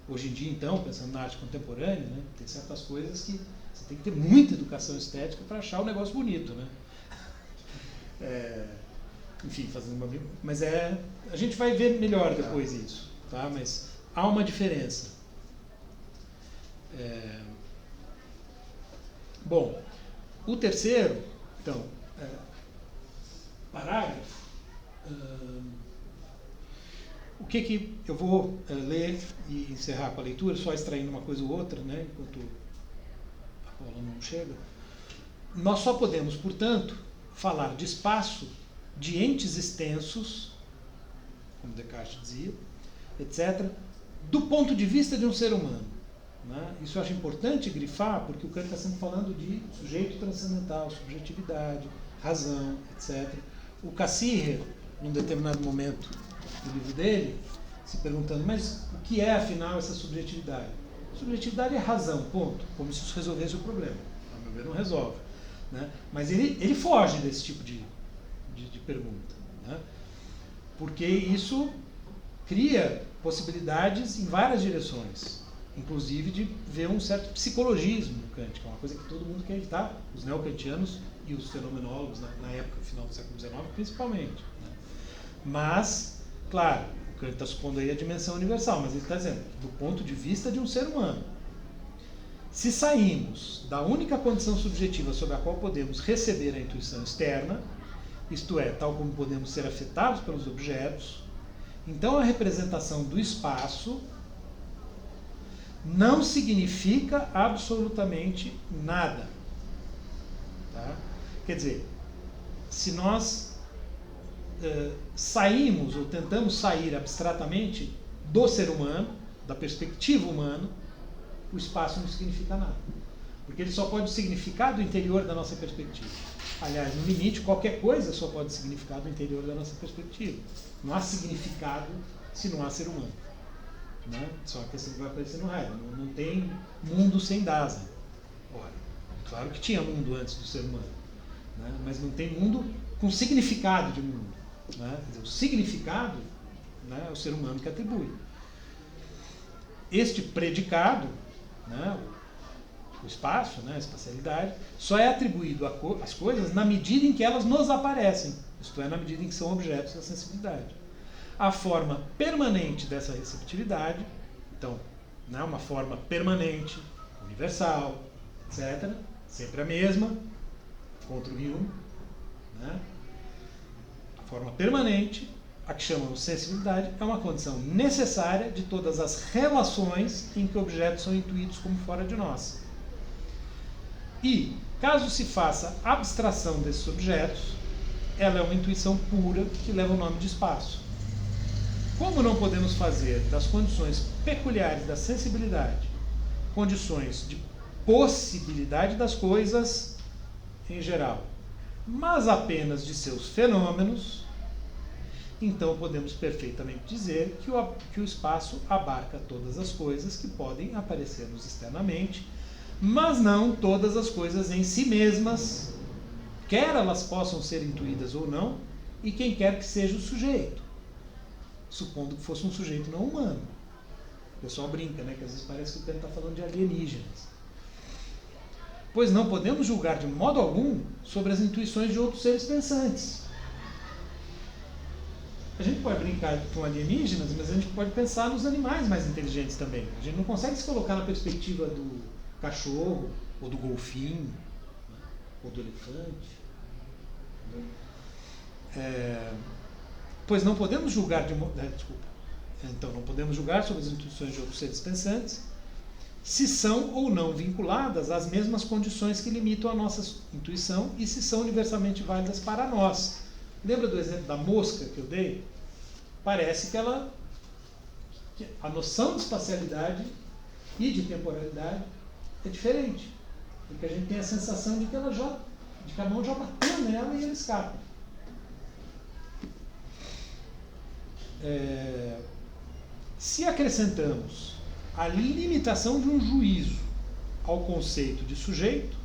S1: Hoje em dia, então, pensando na arte contemporânea, né, tem certas coisas que você tem que ter muita educação estética para achar o negócio bonito, né? Enfim, fazendo uma... Mas a gente vai ver melhor depois isso, tá? Mas há uma diferença. Bom, o terceiro, então, parágrafo, o que eu vou ler e encerrar com a leitura, só extraindo uma coisa ou outra, né, enquanto a Paula não chega. nós só podemos, portanto, falar de espaço de entes extensos, como Descartes dizia, etc., do ponto de vista de um ser humano. Né? Isso eu acho importante grifar, porque o Kant está sempre falando de sujeito transcendental, subjetividade, razão, etc. O Cassirer, num determinado momento do livro dele, se perguntando, mas o que é, afinal, essa subjetividade? Subjetividade é razão, ponto. Como se isso resolvesse o problema. A meu ver, não resolve. Né? Mas ele foge desse tipo de pergunta. Né? Porque isso cria possibilidades em várias direções. Inclusive de ver um certo psicologismo no Kant, que é uma coisa que todo mundo quer evitar, os neocantianos e os fenomenólogos na época, final do século XIX, principalmente. Né? Mas, claro, o Kant está supondo aí a dimensão universal, mas ele está dizendo, do ponto de vista de um ser humano, se saímos da única condição subjetiva sobre a qual podemos receber a intuição externa, isto é, tal como podemos ser afetados pelos objetos, então a representação do espaço não significa absolutamente nada. Tá? Quer dizer, se nós saímos ou tentamos sair abstratamente do ser humano, da perspectiva humana, o espaço não significa nada. Porque ele só pode significar do interior da nossa perspectiva. Aliás, no limite, qualquer coisa só pode significar do interior da nossa perspectiva. Não há significado se não há ser humano. Né? Só que assim vai aparecer no Heidegger. Não tem mundo sem Dasein. Ora, claro que tinha mundo antes do ser humano. Né? Mas não tem mundo com significado de mundo. Né? Quer dizer, o significado, né, é o ser humano que atribui. Este predicado, né, o espaço, né, a espacialidade, só é atribuído às coisas na medida em que elas nos aparecem, isto é, na medida em que são objetos da sensibilidade. A forma permanente dessa receptividade, então, né, uma forma permanente, universal, etc., sempre a mesma, contra o Hume, né? A forma permanente, a que chamamos sensibilidade, é uma condição necessária de todas as relações em que objetos são intuídos como fora de nós. E, caso se faça abstração desses objetos, ela é uma intuição pura que leva o nome de espaço. Como não podemos fazer das condições peculiares da sensibilidade condições de possibilidade das coisas em geral, mas apenas de seus fenômenos, então podemos perfeitamente dizer que o espaço abarca todas as coisas que podem aparecer-nos externamente, mas não todas as coisas em si mesmas, quer elas possam ser intuídas ou não, e quem quer que seja o sujeito, supondo que fosse um sujeito não humano. O pessoal brinca, né, que às vezes parece que o Kant está falando de alienígenas. Pois não podemos julgar de modo algum sobre as intuições de outros seres pensantes. A gente pode brincar com alienígenas, mas a gente pode pensar nos animais mais inteligentes também. A gente não consegue se colocar na perspectiva do cachorro, ou do golfinho, né, ou do elefante. Pois não podemos julgar então não podemos julgar sobre as intuições de outros seres pensantes se são ou não vinculadas às mesmas condições que limitam a nossa intuição e se são universalmente válidas para nós. Lembra do exemplo da mosca que eu dei? Parece que a noção de espacialidade e de temporalidade é diferente, porque a gente tem a sensação de que a mão já bateu nela e ela escapa. Se acrescentamos a limitação de um juízo ao conceito de sujeito,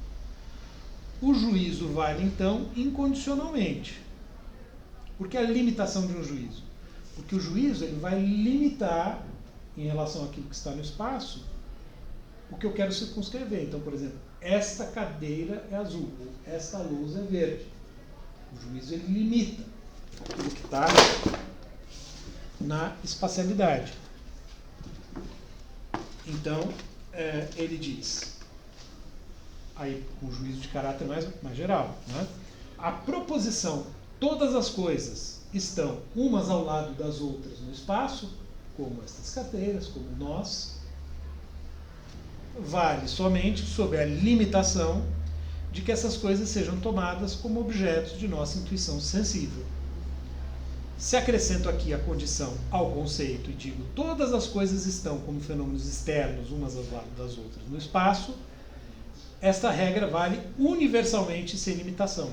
S1: o juízo vale então incondicionalmente. Por que a limitação de um juízo? Porque o juízo ele vai limitar, em relação àquilo que está no espaço, o que eu quero circunscrever. Então, por exemplo, esta cadeira é azul, esta lousa é verde. O juízo ele limita aquilo que está na espacialidade. Então, ele diz, aí com um juízo de caráter mais geral, né? A proposição todas as coisas estão umas ao lado das outras no espaço, como estas cadeiras, como nós, vale somente sob a limitação de que essas coisas sejam tomadas como objetos de nossa intuição sensível. Se acrescento aqui a condição ao conceito e digo todas as coisas estão como fenômenos externos umas ao lado das outras no espaço, esta regra vale universalmente sem limitação.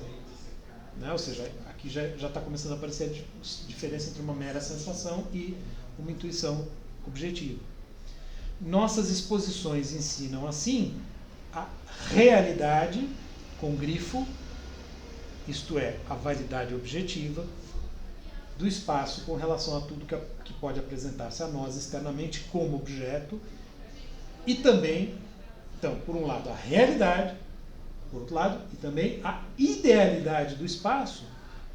S1: Né? Ou seja, aqui já está começando a aparecer a diferença entre uma mera sensação e uma intuição objetiva. Nossas exposições ensinam, assim, a realidade com grifo, isto é, a validade objetiva, do espaço com relação a tudo que pode apresentar-se a nós externamente como objeto, e também, então, por um lado, a realidade, por outro lado, e também a idealidade do espaço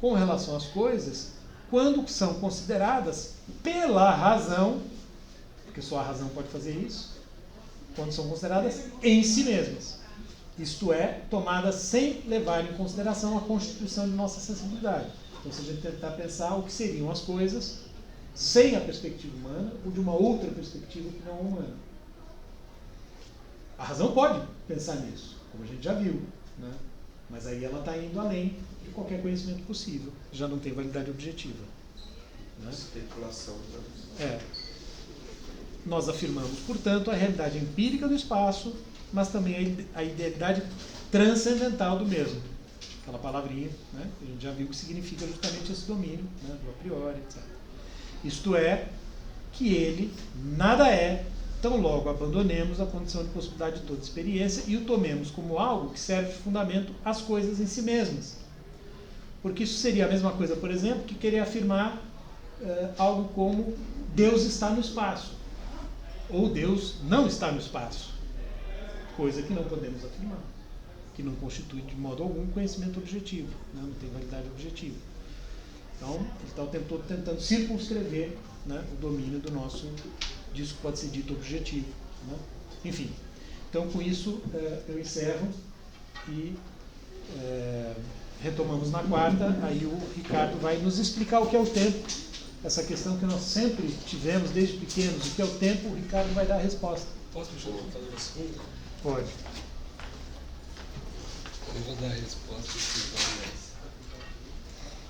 S1: com relação às coisas, quando são consideradas pela razão, porque só a razão pode fazer isso, quando são consideradas em si mesmas. Isto é, tomadas sem levar em consideração a constituição de nossa sensibilidade. Então, se a gente tentar pensar o que seriam as coisas sem a perspectiva humana ou de uma outra perspectiva que não humana. A razão pode pensar nisso, como a gente já viu, né? Mas aí ela está indo além de qualquer conhecimento possível, já não tem validade objetiva. Né?
S4: Especulação.
S1: Nós afirmamos, portanto, a realidade empírica do espaço, mas também a idealidade transcendental do mesmo. Aquela palavrinha, né? A gente já viu que significa justamente esse domínio, né? Do a priori, etc. Isto é, que ele nada é, tão logo abandonemos a condição de possibilidade de toda experiência e o tomemos como algo que serve de fundamento às coisas em si mesmas. Porque isso seria a mesma coisa, por exemplo, que querer afirmar algo como Deus está no espaço, ou Deus não está no espaço, coisa que não podemos afirmar, que não constitui de modo algum conhecimento objetivo, né? Não tem validade objetiva. Então, ele está o tempo todo tentando circunscrever, né, o domínio disso que pode ser dito objetivo. Né? Enfim, então com isso eu encerro e retomamos na quarta, aí o Ricardo vai nos explicar o que é o tempo, essa questão que nós sempre tivemos desde pequenos, o que é o tempo, o Ricardo vai dar a resposta.
S5: Posso deixar eu fazer uma segunda?
S1: Pode.
S5: Eu vou dar a resposta e você vai nessa.